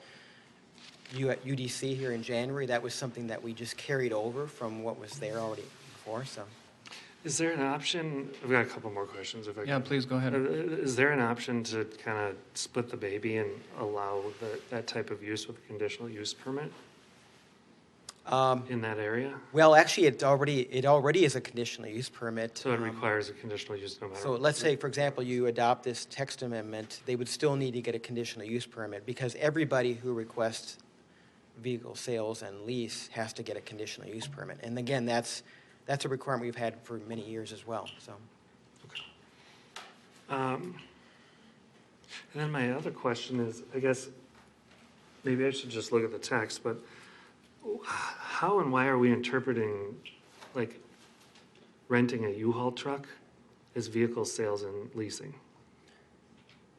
UDC here in January. That was something that we just carried over from what was there already before. So, Is there an option? I've got a couple more questions. If I Yeah, can. please go ahead. Is there an option to kind of split the baby and allow that type of use with a conditional use permit in that area? well, actually, it already is a conditional use permit. So it requires a conditional use no matter. So let's say, for example, you adopt this text amendment, they would still need to get a conditional use permit because everybody who requests vehicle sales and lease has to get a conditional use permit. And again, that's a requirement we've had for many years as well. So, And then my other question is, I guess, maybe I should just look at the text, but how and why are we interpreting, like, renting a U-Haul truck as vehicle sales and leasing?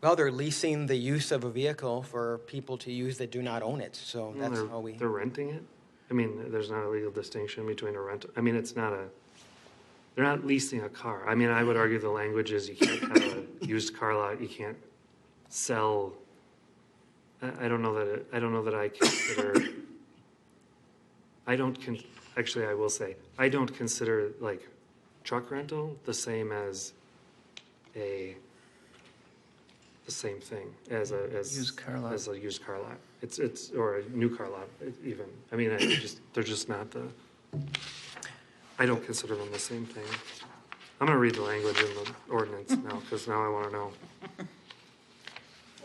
well, they're leasing the use of a vehicle for people to use that do not own it. So that's how we. They're renting it? I mean, there's not a legal distinction between a rental. I mean, they're not leasing a car. I mean, I would argue the language is you can't have a used car lot. You can't sell. I don't know that I consider. Actually, I will say, I don't consider like truck rental the same as the same thing as Used car lot. As a used car lot. It's or a new car lot even. I mean, they're just not the. I don't consider them the same thing. I'm going to read the language in the ordinance now because now I want to know.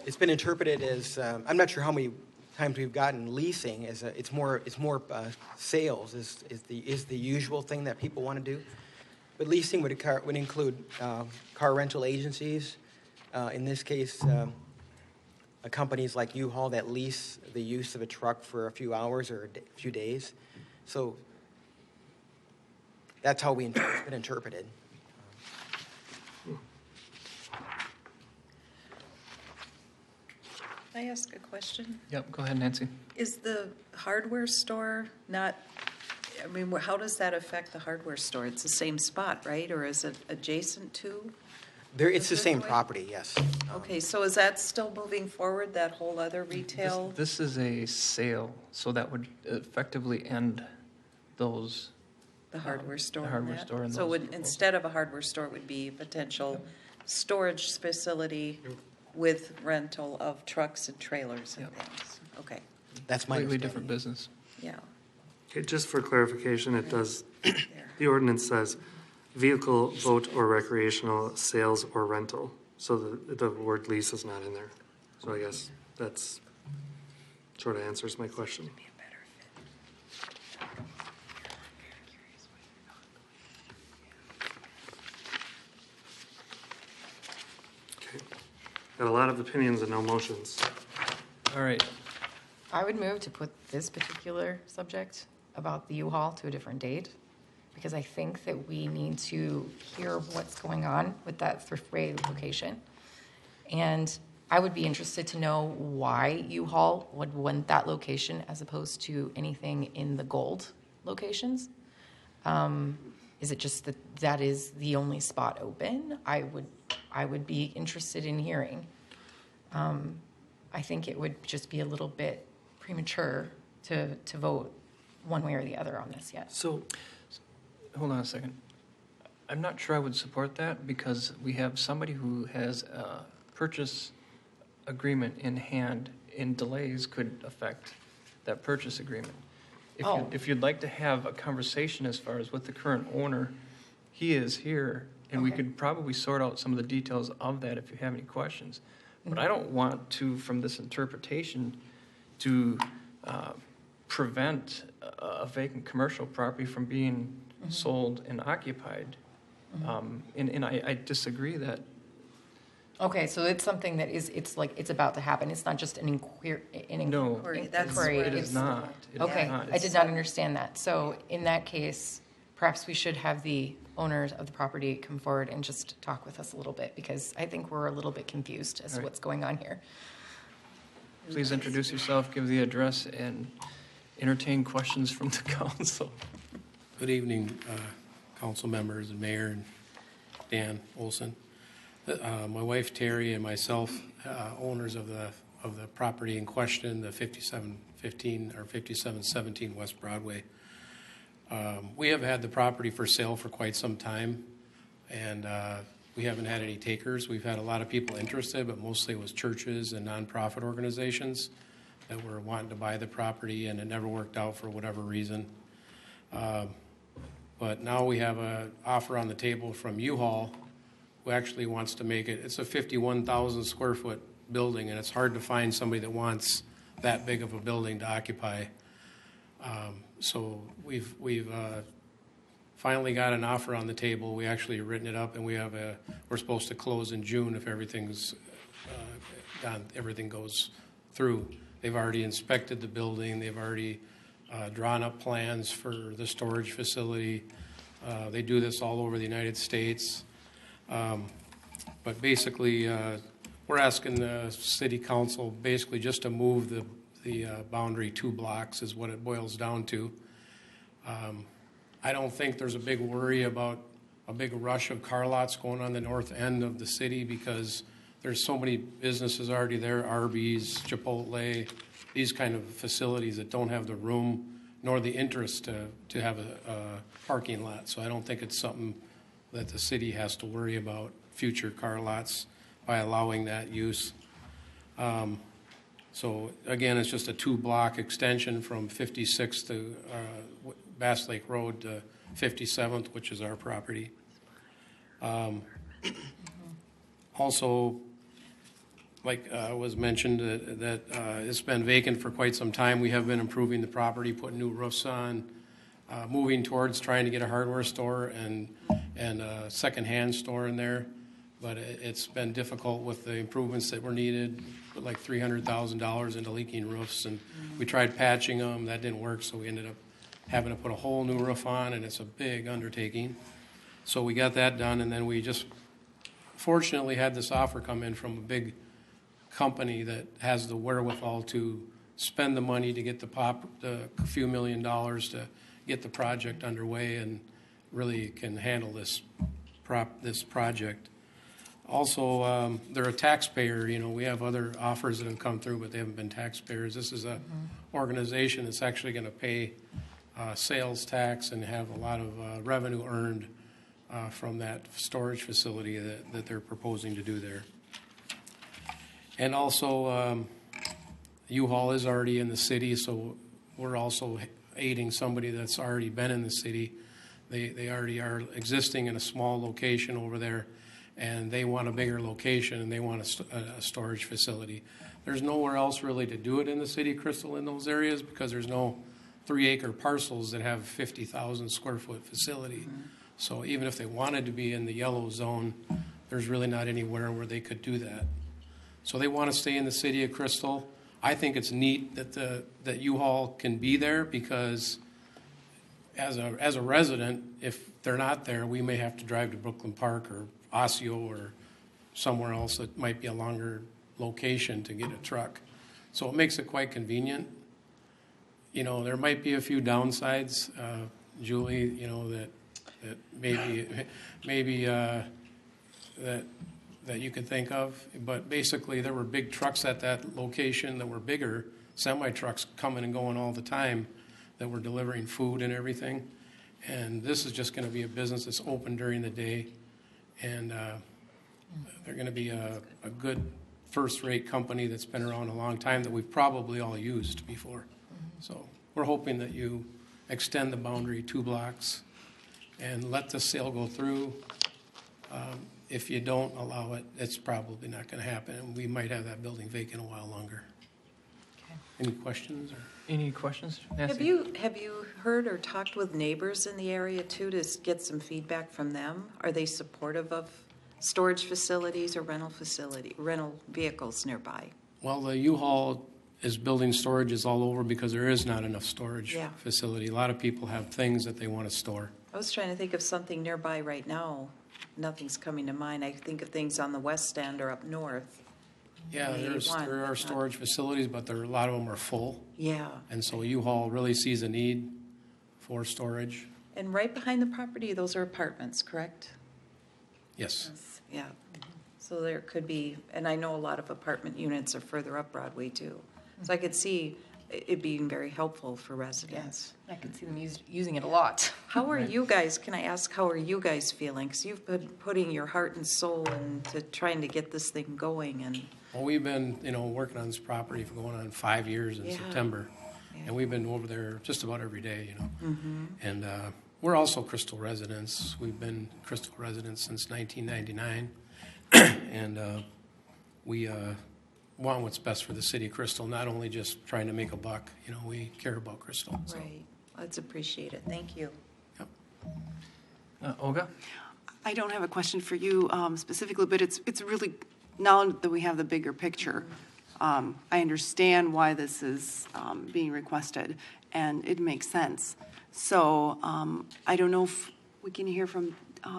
It's been interpreted as I'm not sure how many times we've gotten leasing as it's more sales is the usual thing that people want to do, but leasing would include car rental agencies. In this case, companies like U-Haul that lease the use of a truck for a few hours or a few days. So that's how it's been interpreted. Can I ask a question? Yep, go ahead, Nancy. Is the hardware store not, I mean, how does that affect the hardware store? It's the same spot, right? Or is it adjacent to? It's the same property, yes. Okay, so is that still moving forward, that whole other retail? This is a sale, so that would effectively end those. The hardware store? The and hardware that? store and So those would, people. instead of a hardware store, it would be a potential storage facility with rental of trucks and trailers and Yep. things? Okay, That's my Completely understanding. different business. yeah. Okay, just for clarification, it does, the ordinance says vehicle, boat, or recreational sales or rental. So the word lease is not in there. So I guess that's sort of answers my question. Okay, got a lot of opinions and no motions. All right. I would move to put this particular subject about the U-Haul to a different date, because I think that we need to hear what's going on with that Thriftway location. And I would be interested to know why U-Haul would want that location as opposed to anything in the gold locations. Is it just that that is the only spot open? I would be interested in hearing. I think it would just be a little bit premature to vote one way or the other on this yet. So, hold on a second. I'm not sure I would support that because we have somebody who has a purchase agreement in hand, and delays could affect that purchase agreement. If you'd like to have a conversation as far as with the current owner, he is here, and we could probably sort out some of the details of that if you have any questions. But I don't want to, from this interpretation, to prevent a vacant commercial property from being sold and occupied. And I disagree that. Okay, so it's something that it's about to happen. It's not just an inquiry. No, That's it is not. It is Okay, not. I did not understand that. So in that case, perhaps we should have the owners of the property come forward and just talk with us a little bit, because I think we're a little bit confused as to what's going on here. Please introduce yourself, give the address, and entertain questions from the council. Good evening, council members and mayor and Dan Olson. My wife Terry and myself, owners of the property in question, the 5715 or 5717 West Broadway. We have had the property for sale for quite some time, and we haven't had any takers. We've had a lot of people interested, but mostly it was churches and nonprofit organizations that were wanting to buy the property, and it never worked out for whatever reason. But now we have an offer on the table from U-Haul, who actually wants to make it. It's a 51,000 square foot building, and it's hard to find somebody that wants that big of a building to occupy. So we've finally got an offer on the table. We actually written it up, and we're supposed to close in June if everything's done, everything goes through. They've already inspected the building. They've already drawn up plans for the storage facility. They do this all over the United States. But basically, we're asking the city council basically just to move the boundary 2 blocks is what it boils down to. I don't think there's a big worry about a big rush of car lots going on the north end of the city because there's so many businesses already there, Arby's, Chipotle, these kind of facilities that don't have the room nor the interest to have a parking lot. So I don't think it's something that the city has to worry about future car lots by allowing that use. So again, it's just a 2-block extension from 56th to Bass Lake Road to 57th, which is our property. Also, like was mentioned, that it's been vacant for quite some time. We have been improving the property, putting new roofs on, moving towards trying to get a hardware store and a secondhand store in there. But it's been difficult with the improvements that were needed, put like $300,000 into leaking roofs, and we tried patching them. That didn't work, so we ended up having to put a whole new roof on, and it's a big undertaking. So we got that done, and then we just fortunately had this offer come in from a big company that has the wherewithal to spend the money to get the few $1 million to get the project underway and really can handle this project. Also, they're a taxpayer. You know, we have other offers that have come through, but they haven't been taxpayers. This is an organization that's actually going to pay sales tax and have a lot of revenue earned from that storage facility that they're proposing to do there. And also, U-Haul is already in the city, so we're also aiding somebody that's already been in the city. They already are existing in a small location over there, and they want a bigger location, and they want a storage facility. There's nowhere else really to do it in the city, Crystal, in those areas, because there's no 3-acre parcels that have 50,000 square foot facility. So even if they wanted to be in the yellow zone, there's really not anywhere where they could do that. So they want to stay in the city of Crystal. I think it's neat that U-Haul can be there, because as a resident, if they're not there, we may have to drive to Brooklyn Park or Osseo or somewhere else that might be a longer location to get a truck. So it makes it quite convenient. You know, there might be a few downsides, Julie, you know, that maybe that you could think of. But basically, there were big trucks at that location that were bigger, semi-trucks coming and going all the time that were delivering food and everything. And this is just going to be a business that's open during the day. And they're going to be a good first-rate company that's been around a long time that we've probably all used before. So we're hoping that you extend the boundary 2 blocks and let the sale go through. If you don't allow it, it's probably not going to happen, and we might have that building vacant a while longer. Okay. Any questions? Any questions, Nancy? Have you heard or talked with neighbors in the area too to get some feedback from them? Are they supportive of storage facilities or rental vehicles nearby? Well, the U-Haul is building storages all over because there is not enough storage facility. A lot of people have things that they want to store. I was trying to think of something nearby right now. Nothing's coming to mind. I think of things on the west end or up north. Yeah, there are storage facilities, but a lot of them are full. Yeah. And so U-Haul really sees a need for storage. And right behind the property, those are apartments, correct? Yes. Yeah. So there could be, and I know a lot of apartment units are further up Broadway too. So I could see it being very helpful for residents. I could see them using it a lot. How are you guys, can I ask, how are you guys feeling? Because you've been putting your heart and soul into trying to get this thing going. And well, we've been, working on this property for going on 5 years in September. Yeah. And we've been over there just about every day, And we're also Crystal residents. We've been Crystal residents since 1999. And we want what's best for the city of Crystal, not only just trying to make a buck. We care about Crystal. So. Right. Let's appreciate it. Thank you. Yep. Olga? I don't have a question for you specifically, but it's really, now that we have the bigger picture, I understand why this is being requested, and it makes sense. So I don't know if we can hear from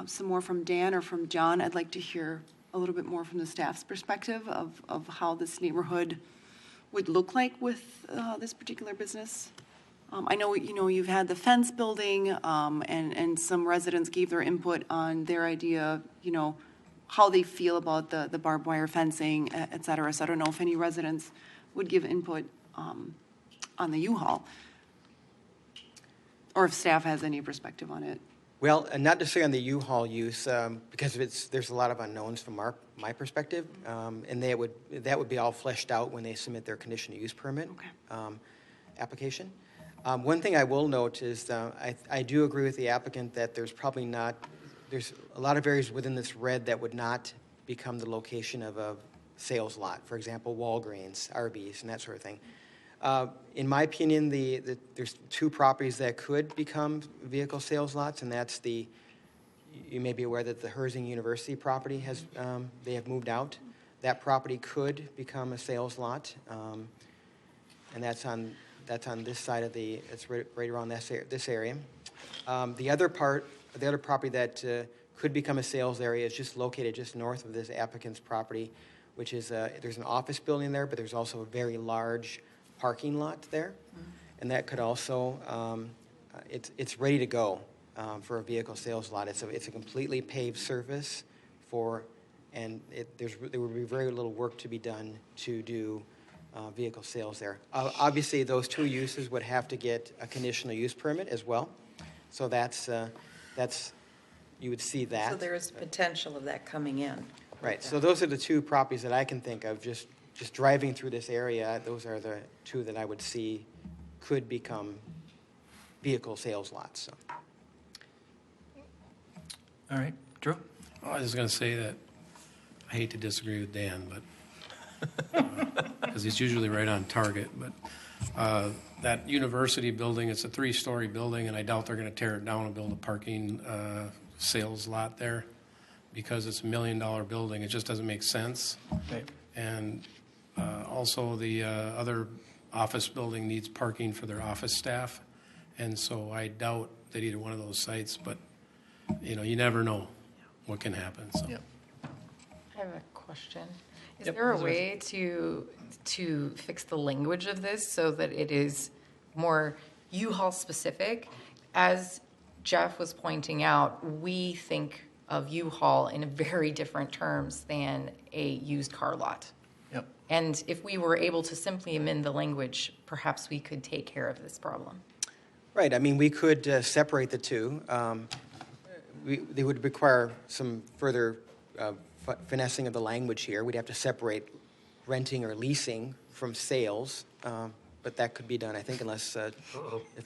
some more from Dan or from John. I'd like to hear a little bit more from the staff's perspective of how this neighborhood would look like with this particular business. I know, you've had the fence building, and some residents gave their input on their idea, how they feel about the barbed wire fencing, et cetera. So I don't know if any residents would give input on the U-Haul, or if staff has any perspective on it. Well, not necessarily on the U-Haul use, because there's a lot of unknowns from my perspective, and that would be all fleshed out when they submit their conditional use permit application. One thing I will note is I do agree with the applicant that there's a lot of areas within this red that would not become the location of a sales lot. For example, Walgreens, Arby's, and that sort of thing. In my opinion, there's 2 properties that could become vehicle sales lots, and that's you may be aware that the Herzing University property they have moved out. That property could become a sales lot, and that's on this side of it's right around this area. The other property that could become a sales area is just located just north of this applicant's property, which is there's an office building there, but there's also a very large parking lot there, and that could also it's ready to go for a vehicle sales lot. It's a completely paved surface and there would be very little work to be done to do vehicle sales there. Obviously, those 2 uses would have to get a conditional use permit as well, so that's you would see that. So there is potential of that coming in. Right. So those are the 2 properties that I can think of. Just driving through this area, those are the 2 that I would see could become vehicle sales lots. So. All right, Drew? I was just going to say that I hate to disagree with Dan, but because he's usually right on target. But that university building, it's a 3-story building, and I doubt they're going to tear it down and build a parking sales lot there because it's $1 million building. It just doesn't make sense. Right. And also the other office building needs parking for their office staff, and so I doubt that either one of those sites. But you never know what can happen. So. Yep. I have a question. Is Yep, there a Elizabeth. way to fix the language of this so that it is more U-Haul specific? As Jeff was pointing out, we think of U-Haul in very different terms than a used car lot. Yep. And if we were able to simply amend the language, perhaps we could take care of this problem. Right. I mean, we could separate the two. They would require some further finessing of the language here. We'd have to separate renting or leasing from sales, but that could be done, I think, unless if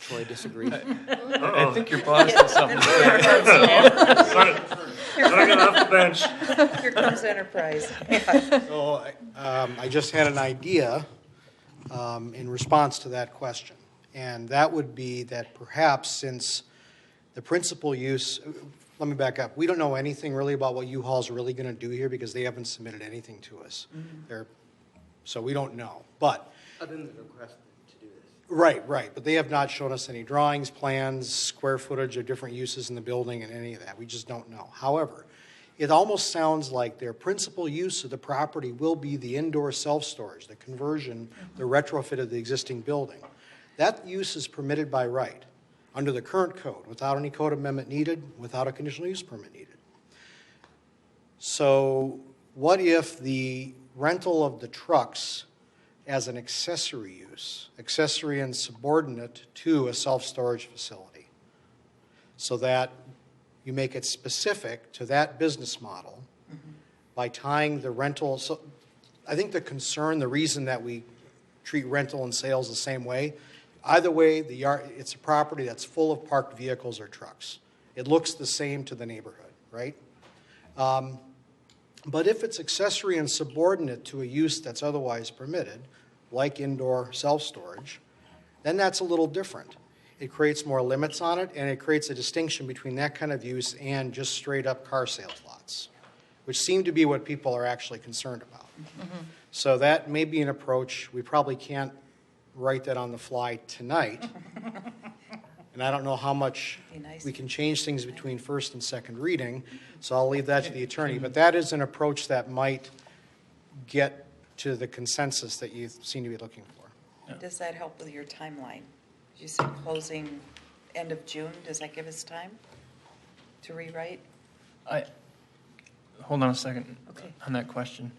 Troy disagrees. I think your boss did something. Gotta get off the bench. Here comes Enterprise. So I just had an idea in response to that question, and that would be that perhaps since the principal use, let me back up. We don't know anything really about what U-Haul's really going to do here because they haven't submitted anything to us. So we don't know. But Other than the request to do this. right. But they have not shown us any drawings, plans, square footage of different uses in the building and any of that. We just don't know. However, it almost sounds like their principal use of the property will be the indoor self-storage, the conversion, the retrofit of the existing building. That use is permitted by right under the current code, without any code amendment needed, without a conditional use permit needed. So what if the rental of the trucks as an accessory use, accessory and subordinate to a self-storage facility, so that you make it specific to that business model by tying the rental. So I think the concern, the reason that we treat rental and sales the same way, either way, it's a property that's full of parked vehicles or trucks. It looks the same to the neighborhood, right? But if it's accessory and subordinate to a use that's otherwise permitted, like indoor self-storage, then that's a little different. It creates more limits on it, and it creates a distinction between that kind of use and just straight-up car sales lots, which seem to be what people are actually concerned about. So that may be an approach. We probably can't write that on the fly tonight. And I don't know how much we can change things between first and second reading, so I'll leave that to the attorney. But that is an approach that might get to the consensus that you seem to be looking for. Does that help with your timeline? You said closing end of June. Does that give us time to rewrite? Hold on a second Okay. on that question.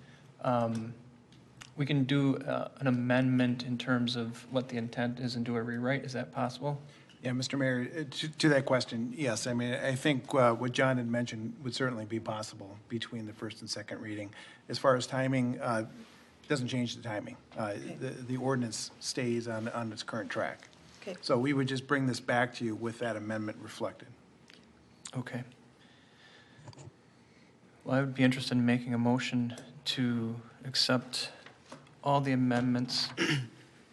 We can do an amendment in terms of what the intent is and do a rewrite. Is that possible? Yeah, Mr. Mayor, to that question, yes. I mean, I think what John had mentioned would certainly be possible between the first and second reading. As far as timing, doesn't change the timing. The ordinance stays on its current track. Okay. So we would just bring this back to you with that amendment reflected. Okay. Well, I would be interested in making a motion to accept all the amendments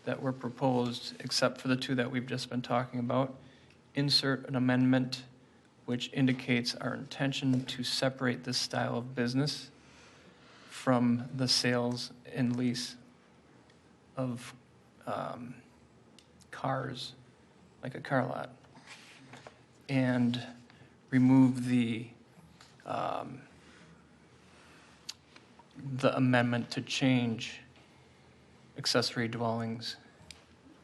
that were proposed, except for the two that we've just been talking about. Insert an amendment which indicates our intention to separate this style of business from the sales and lease of cars, like a car lot, and remove the amendment to change accessory dwellings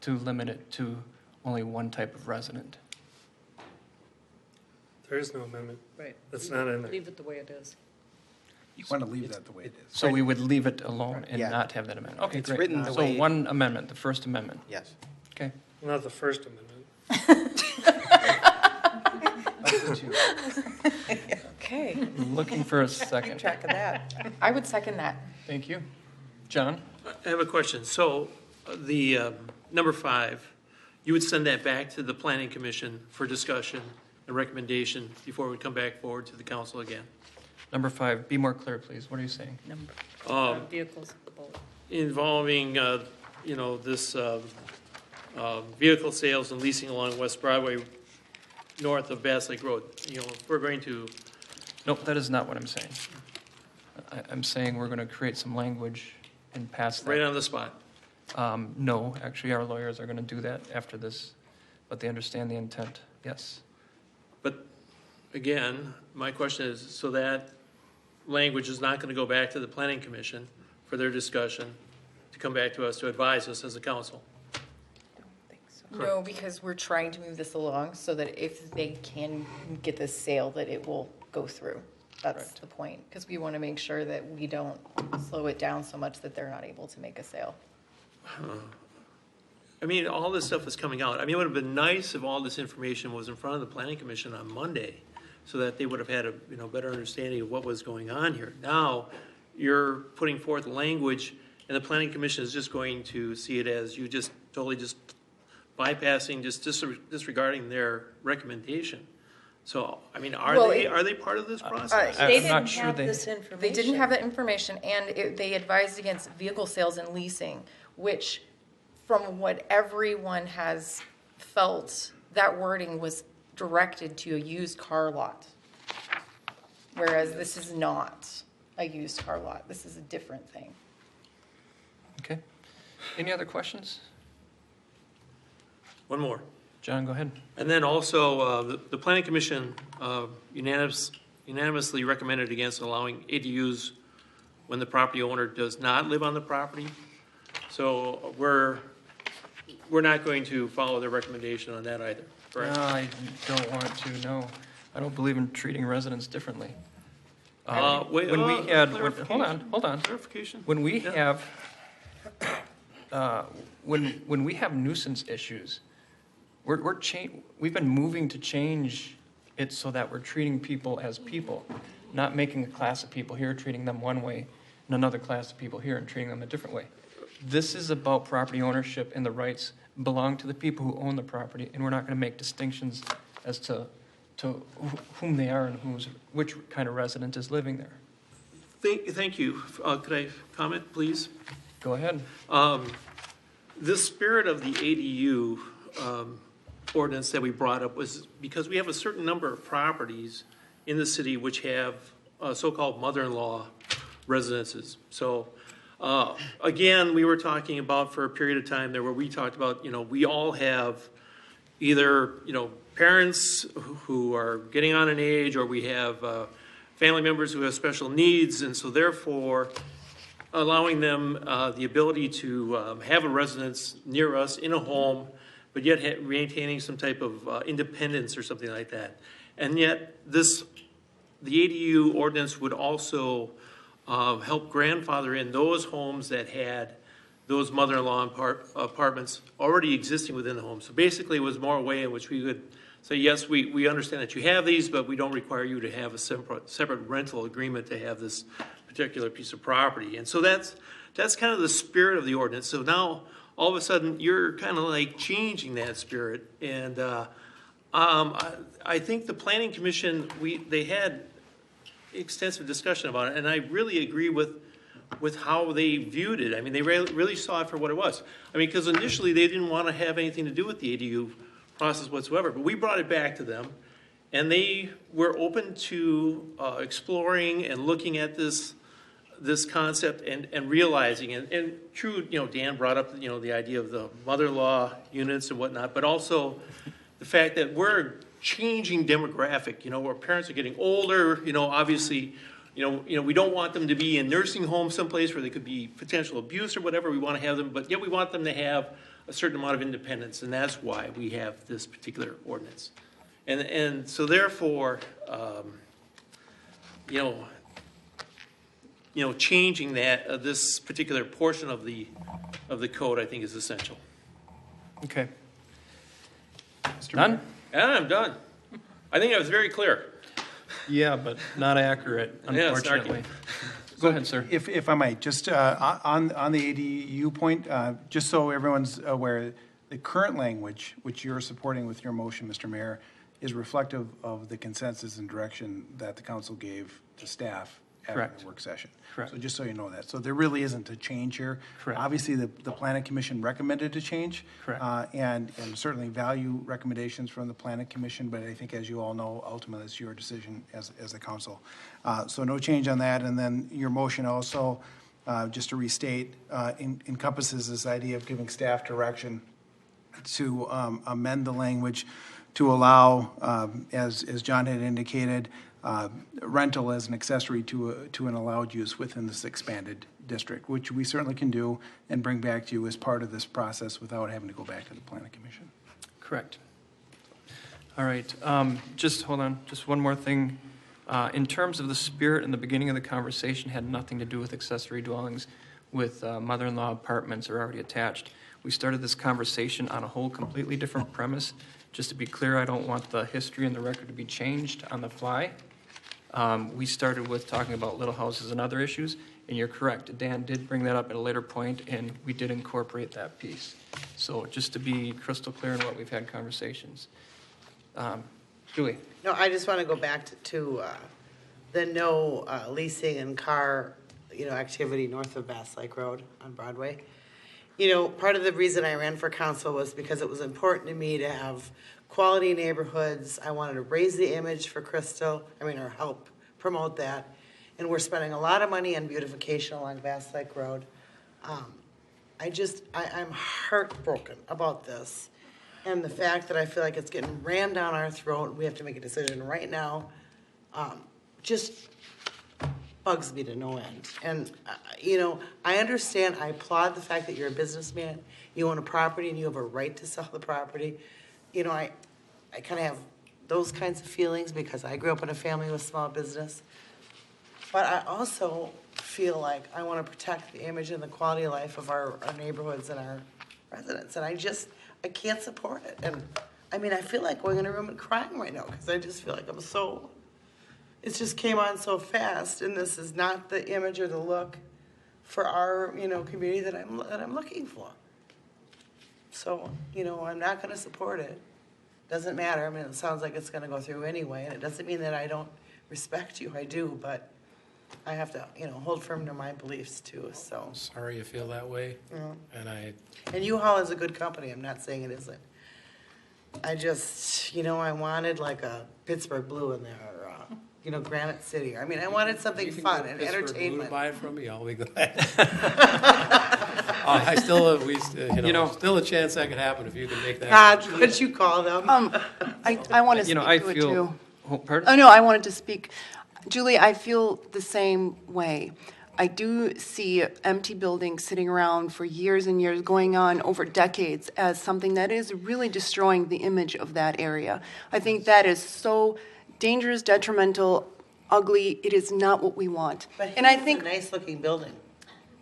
to limit it to only one type of resident. There is no amendment. Right. That's not in there. Leave it the way it is. You want to leave that the way it is. So we would leave it alone and Yeah. not have that amendment. Okay, It's great. written the So way- one amendment, the First Amendment. Yes. Okay. Not the First Amendment. Okay. Looking for a Keep second. track of that. I would second that. Thank you. John? I have a question. So the number 5, you would send that back to the planning commission for discussion and recommendation before it would come back forward to the council again. Number 5, be more clear, please. What are you saying? Vehicles. Involving, this vehicle sales and leasing along West Broadway north of Bass Lake Road. If we're going to, Nope, that is not what I'm saying. I'm saying we're going to create some language and pass that. right on the spot. No, actually, our lawyers are going to do that after this, but they understand the intent, yes. But again, my question is, so that language is not going to go back to the planning commission for their discussion to come back to us to advise us as a council? No, because we're trying to move this along so that if they can get this sale, that it will go through. That's the point, because we want to make sure that we don't slow it down so much that they're not able to make a sale. I mean, all this stuff is coming out. I mean, it would have been nice if all this information was in front of the planning commission on Monday so that they would have had a better understanding of what was going on here. Now, you're putting forth language and the planning commission is just going to see it as you just totally just bypassing, just disregarding their recommendation. So, I mean, are they part of this process? They I'm not sure This information. They didn't have that information, and they advised against vehicle sales and leasing, which, from what everyone has felt, that wording was directed to a used car lot. Whereas this is not a used car lot. This is a different thing. Okay. Any other questions? One more. John, go ahead. And then also, the planning commission unanimously recommended against allowing ADUs when the property owner does not live on the property. So we're not going to follow their recommendation on that either, correct? No, I don't want to, no. I don't believe in treating residents differently. Hold on. Clarification. When we have, when we have nuisance issues, we've been moving to change it so that we're treating people as people, not making a class of people here, treating them one way, and another class of people here and treating them a different way. This is about property ownership, and the rights belong to the people who own the property, and we're not going to make distinctions as to whom they are and which kind of resident is living there. Thank you. Could I comment, please? Go ahead. The spirit of the ADU ordinance that we brought up was because we have a certain number of properties in the city which have so-called mother-in-law residences. So again, we were talking about for a period of time there where we talked about, we all have either, parents who are getting on in age, or we have family members who have special needs, and so therefore allowing them the ability to have a residence near us in a home, but yet maintaining some type of independence or something like that. And yet the ADU ordinance would also help grandfather in those homes that had those mother-in-law apartments already existing within the home. So basically it was more a way in which we could say, yes, we understand that you have these, but we don't require you to have a separate rental agreement to have this particular piece of property. And so that's kind of the spirit of the ordinance. So now all of a sudden you're kind of like changing that spirit. And I think the Planning Commission, they had extensive discussion about it, and I really agree with how they viewed it. I mean, they really saw it for what it was. I mean, because initially they didn't want to have anything to do with the ADU process whatsoever, but we brought it back to them, and they were open to exploring and looking at this concept and realizing it. And true, Dan brought up the idea of the mother-in-law units and whatnot, but also the fact that we're changing demographic, where parents are getting older, obviously, we don't want them to be in nursing homes someplace where there could be potential abuse or whatever. We want to have them, but yet we want them to have a certain amount of independence, and that's why we have this particular ordinance. And so therefore, changing that this particular portion of the code, I think, is essential. Okay. Done? Yeah, I'm done. I think I was very clear. Yeah, but not accurate, unfortunately. Go ahead, sir. If I might, just on the ADU point, just so everyone's aware, The current language, which you're supporting with your motion, Mr. Mayor, is reflective of the consensus and direction that the council gave to staff after Correct. the work session. Correct. So just so you know that. So there really isn't a change here. Correct. Obviously, the planning commission recommended a change. Correct. And certainly value recommendations from the planning commission, but I think as you all know, ultimately it's your decision as the council. So no change on that. And then your motion also, just to restate, encompasses this idea of giving staff direction to amend the language to allow, as John had indicated, rental as an accessory to an allowed use within this expanded district, which we certainly can do and bring back to you as part of this process without having to go back to the planning commission. Correct. All right, just hold on, just one more thing. In terms of the spirit in the beginning of the conversation had nothing to do with accessory dwellings with mother-in-law apartments are already attached. We started this conversation on a whole completely different premise. Just to be clear, I don't want the history and the record to be changed on the fly. We started with talking about little houses and other issues, and you're correct. Dan did bring that up at a later point, and we did incorporate that piece. So just to be crystal clear in what we've had conversations. Julie? No, I just want to go back to the no leasing and car, activity north of Bass Lake Road on Broadway. Part of the reason I ran for council was because it was important to me to have quality neighborhoods. I wanted to raise the image for Crystal, or help promote that. And we're spending a lot of money on beautification along Bass Lake Road. I'm heartbroken about this. And the fact that I feel like it's getting rammed down our throat, we have to make a decision right now, just bugs me to no end. And, I understand, I applaud the fact that you're a businessman, you own a property and you have a right to sell the property. I kind of have those kinds of feelings because I grew up in a family with small business. But I also feel like I want to protect the image and the quality of life of our neighborhoods and our residents. And I can't support it. And I feel like going in a room and crying right now because I just feel like it just came on so fast, and this is not the image or the look for our, community that I'm looking for. So, I'm not going to support it. Doesn't matter. It sounds like it's going to go through anyway, and it doesn't mean that I don't respect you. I do, but I have to, hold firm to my beliefs too. So Sorry you feel that way. Yeah. And U-Haul is a good company. I'm not saying it isn't. I just, I wanted like a Pittsburgh Blue in there, or Granite City. I wanted something fun and entertainment. To buy it from me, I'll be glad. Still a chance that could happen if you can make that. God, would you call them? I want to speak to it too. Pardon? Oh, no, I wanted to speak. Julie, I feel the same way. I do see empty buildings sitting around for years and years, going on over decades, as something that is really destroying the image of that area. I think that is so dangerous, detrimental, ugly. It is not what we want. But and I think a nice-looking building.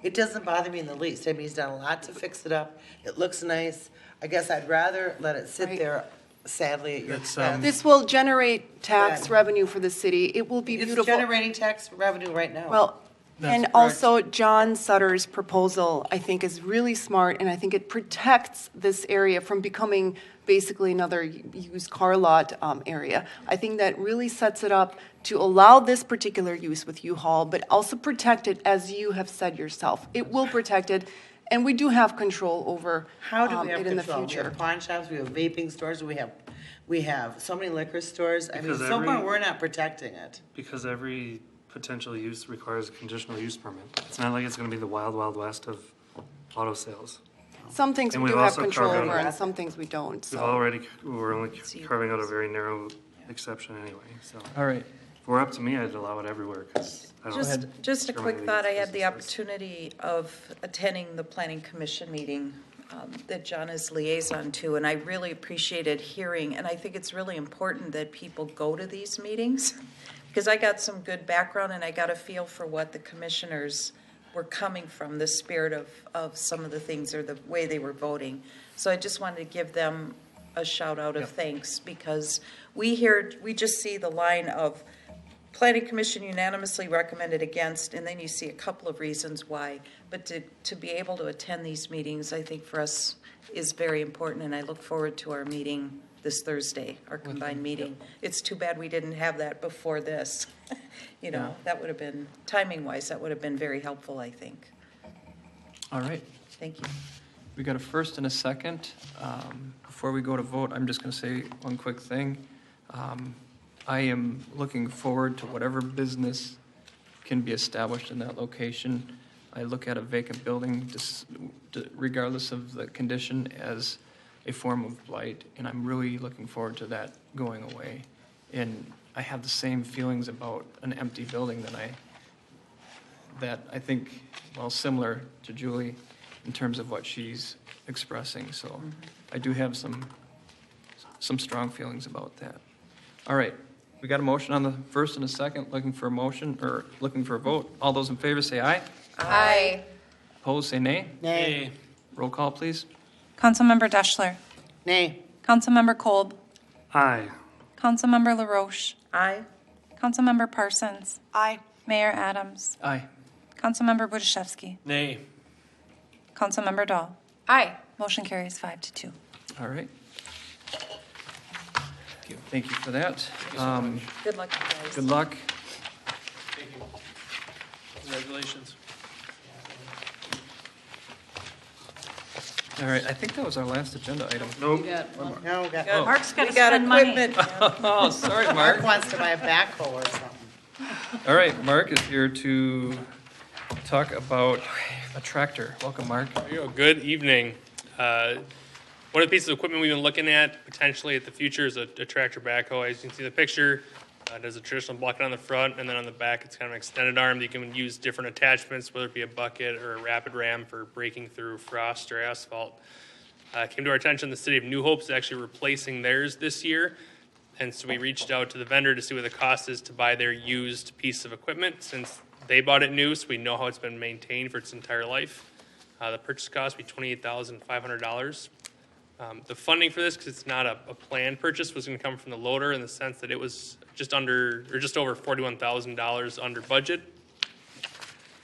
It doesn't bother me in the least. He's done a lot to fix it up. It looks nice. I guess I'd rather let it sit there, sadly, at your expense. this will generate tax revenue for the city. It will be beautiful. It's generating tax revenue right now. Well, and also John Sutter's proposal, I think, is really smart, and I think it protects this area from becoming basically another used car lot area. I think that really sets it up to allow this particular use with U-Haul, but also protect it, as you have said yourself. It will protect it, and we do have control over How do we have it in the control? future. We have pawn shops, we have vaping stores, we have so many liquor stores. So far, we're not protecting it. Because every potential use requires a conditional use permit. It's not like it's going to be the wild, wild west of auto sales. Some things And we we've do have also control carved over, out- and some things we don't. So. We're only carving out a very narrow exception anyway. So All right. if we're up to me, I'd allow it everywhere because I don't. Just a quick determine thought. I the had the businesses. opportunity of attending the Planning Commission meeting that John is liaison to, and I really appreciated hearing, and I think it's really important that people go to these meetings because I got some good background and I got a feel for what the commissioners were coming from, the spirit of some of the things or the way they were voting. So I just wanted to give them a shout out of thanks because we just see the line of Planning Commission unanimously recommended against, and then you see a couple of reasons why. But to be able to attend these meetings, I think for us is very important, and I look forward to our meeting this Thursday, our combined meeting. It's too bad we didn't have that before this. You know, that would have been, timing-wise, that would have been very helpful, I think. All right. Thank you. We got a first and a second. Before we go to vote, I'm just going to say one quick thing. I am looking forward to whatever business can be established in that location. I look at a vacant building, regardless of the condition, as a form of blight, and I'm really looking forward to that going away. And I have the same feelings about an empty building that I think, well, similar to Julie in terms of what she's expressing. So I do have some strong feelings about that. All right. We got a motion on the first and a second, looking for a motion, or looking for a vote. All those in favor say aye. Aye. Opposed, say nay. Nay. Roll call, please. Councilmember Deschler. Nay. Councilmember Kolb. Aye. Councilmember LaRoche. Aye. Councilmember Parsons. Aye. Mayor Adams. Aye. Councilmember Budaszewski. Nay. Councilmember Dahl. Aye. Motion carries 5-2. All right. Thank you for that. Good luck, you guys. Good luck. Thank you. Congratulations. All right, I think that was our last agenda item. Nope. No, we got, Mark's got to We got spend money. equipment. Oh, sorry, Mark Mark. wants to buy a backhoe or something. All right, Mark is here to talk about a tractor. Welcome, Mark. There you go. Good evening. One of the pieces of equipment we've been looking at potentially at the future is a tractor backhoe. As you can see in the picture, there's a traditional bucket on the front, and then on the back it's kind of an extended arm that you can use different attachments, whether it be a bucket or a rapid ram for breaking through frost or asphalt. Came to our attention the city of New Hope is actually replacing theirs this year, and so we reached out to the vendor to see what the cost is to buy their used piece of equipment since they bought it new, so we know how it's been maintained for its entire life. The purchase cost would be $28,500. The funding for this, because it's not a planned purchase, was going to come from the loader in the sense that it was just over $41,000 under budget.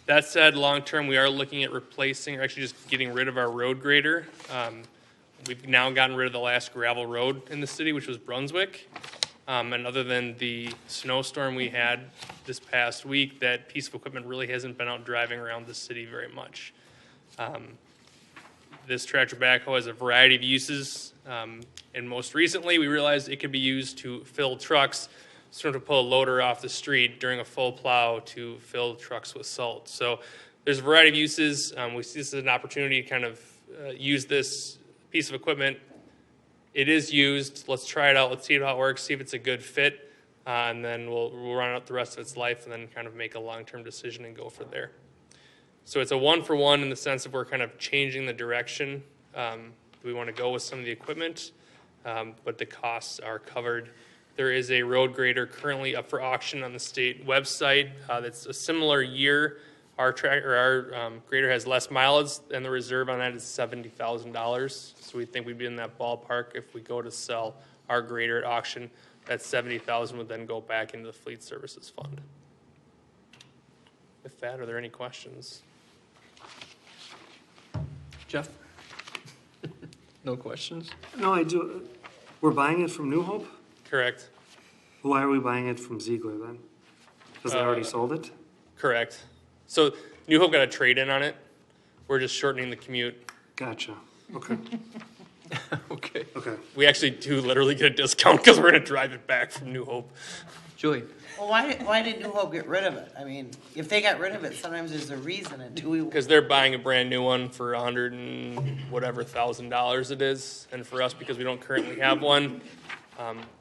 That said, long term, we are looking at replacing, or actually just getting rid of our road grader. We've now gotten rid of the last gravel road in the city, which was Brunswick. And other than the snowstorm we had this past week, that piece of equipment really hasn't been out driving around the city very much. This tractor backhoe has a variety of uses, and most recently we realized it could be used to fill trucks, sort of pull a loader off the street during a full plow to fill trucks with salt. So there's a variety of uses. We see this as an opportunity to kind of use this piece of equipment. It is used. Let's try it out. Let's see how it works, see if it's a good fit, and then we'll run out the rest of its life and then kind of make a long-term decision and go from there. So it's a one-for-one in the sense of we're kind of changing the direction. We want to go with some of the equipment, but the costs are covered. There is a road grader currently up for auction on the state website that's a similar year. Our grader has less mileage, and the reserve on that is $70,000. So we think we'd be in that ballpark if we go to sell our grader at auction. That $70,000 would then go back into the Fleet Services Fund. With that, are there any questions? Jeff? No questions? No, I do. We're buying it from New Hope? Correct. Why are we buying it from Ziegler then? Because they already sold it? Correct. So New Hope got a trade-in on it. We're just shortening the commute. Gotcha. Okay. Okay. Okay. We actually do literally get a discount because we're going to drive it back from New Hope. Julie? Well, why did New Hope get rid of it? I mean, if they got rid of it, sometimes there's a reason. And do we? Because they're buying a brand new one for $100,000 and whatever it is. And for us, because we don't currently have one,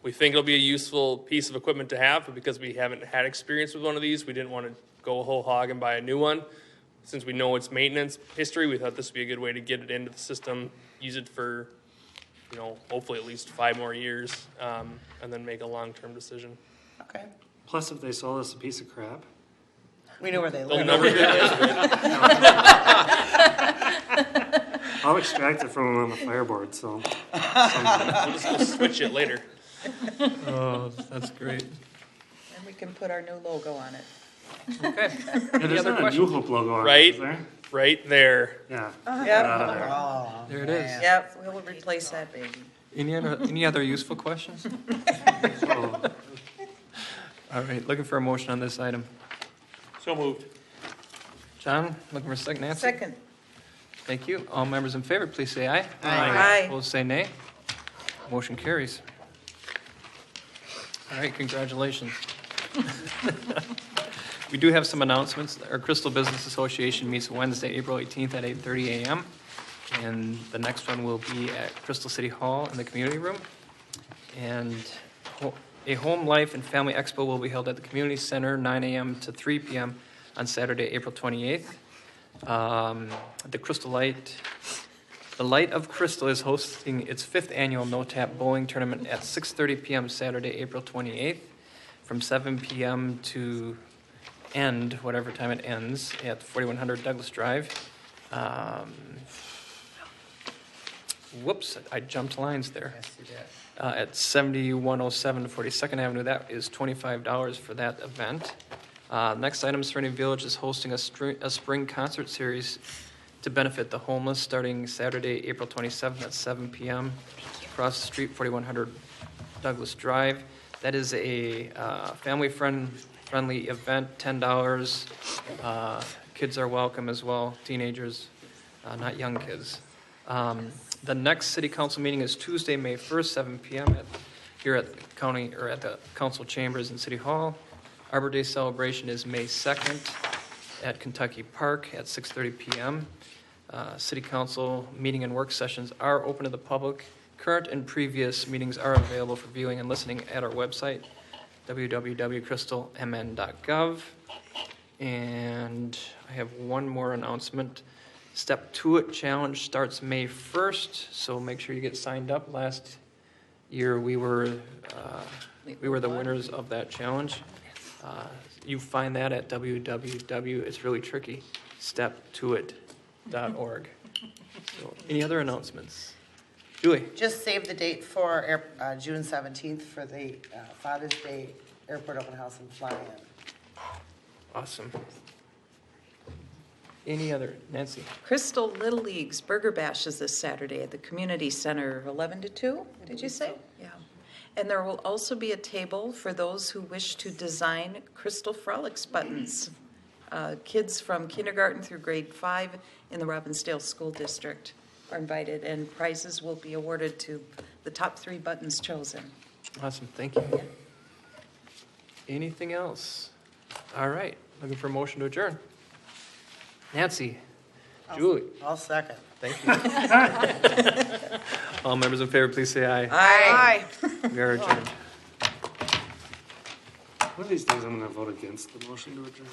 we think it'll be a useful piece of equipment to have, but because we haven't had experience with one of these, we didn't want to go a whole hog and buy a new one. Since we know its maintenance history, we thought this would be a good way to get it into the system, use it for, hopefully at least 5 more years, and then make a long-term decision. Okay. Plus, if they sold us a piece of crap. We know where they They'll live. never get rid of it. I'll extract it from them on the fireboard, so. We'll just switch it later. Oh, that's great. And we we can put our new logo on it. Okay. Yeah, Any there's other not a New questions? Hope logo on it, Right, is there? right there. Yeah. Yep, Oh, There it is. man. yep, we'll replace that baby. Any other useful questions? Oh, All right, looking for a motion on this item. So moved. John, looking for a second. Nancy? Second. Thank you. All members in favor, please say aye. Aye. Opposed, say nay. Motion carries. All right, congratulations. We do have some announcements. Our Crystal Business Association meets Wednesday, April 18th at 8:30 a.m. And the next one will be at Crystal City Hall in the community room. And a Home Life and Family Expo will be held at the Community Center, 9 a.m. to 3 p.m. on Saturday, April 28th. The Crystal Light, the Light of Crystal is hosting its 5th annual No Tap Bowling Tournament at 6:30 p.m. Saturday, April 28th, from 7 p.m. to end, whatever time it ends, at 4100 Douglas Drive. Whoops, I jumped lines there. At 7107 42nd Avenue, that is $25 for that event. Next item, Serenity Village is hosting a spring concert series to benefit the homeless starting Saturday, April 27th at 7 p.m. across the street, 4100 Douglas Drive. That is a family-friendly event, $10. Kids are welcome as well, teenagers, not young kids. The next city council meeting is Tuesday, May 1st, 7 p.m. Here at the county, or at the council chambers in City Hall. Arbor Day celebration is May 2nd at Kentucky Park at 6:30 p.m. City council meeting and work sessions are open to the public. Current and previous meetings are available for viewing and listening at our website, www.crystalmn.gov. And I have one more announcement. Step To It Challenge starts May 1st, so make sure you get signed up. Last year we were the winners of that challenge. You find that at it's really tricky, steptoit.org. So, any other announcements? Julie? Just save the date for June 17th for the Father's Day Airport Open House and Fly-In. Awesome. Any other? Nancy? Crystal Little League's Burger Bash is this Saturday at the Community Center, 11 to 2, did you say? Yeah. And there will also be a table for those who wish to design Crystal Frolics buttons. Kids from kindergarten through grade 5 in the Robbinsdale School District are invited, and prizes will be awarded to the top 3 buttons chosen. Awesome, thank you. Anything else? All right, looking for a motion to adjourn. Nancy? Julie? I'll second. Thank you. All members in favor, please say aye. Aye. We are adjourned. one of these days I'm going to vote against the motion to adjourn.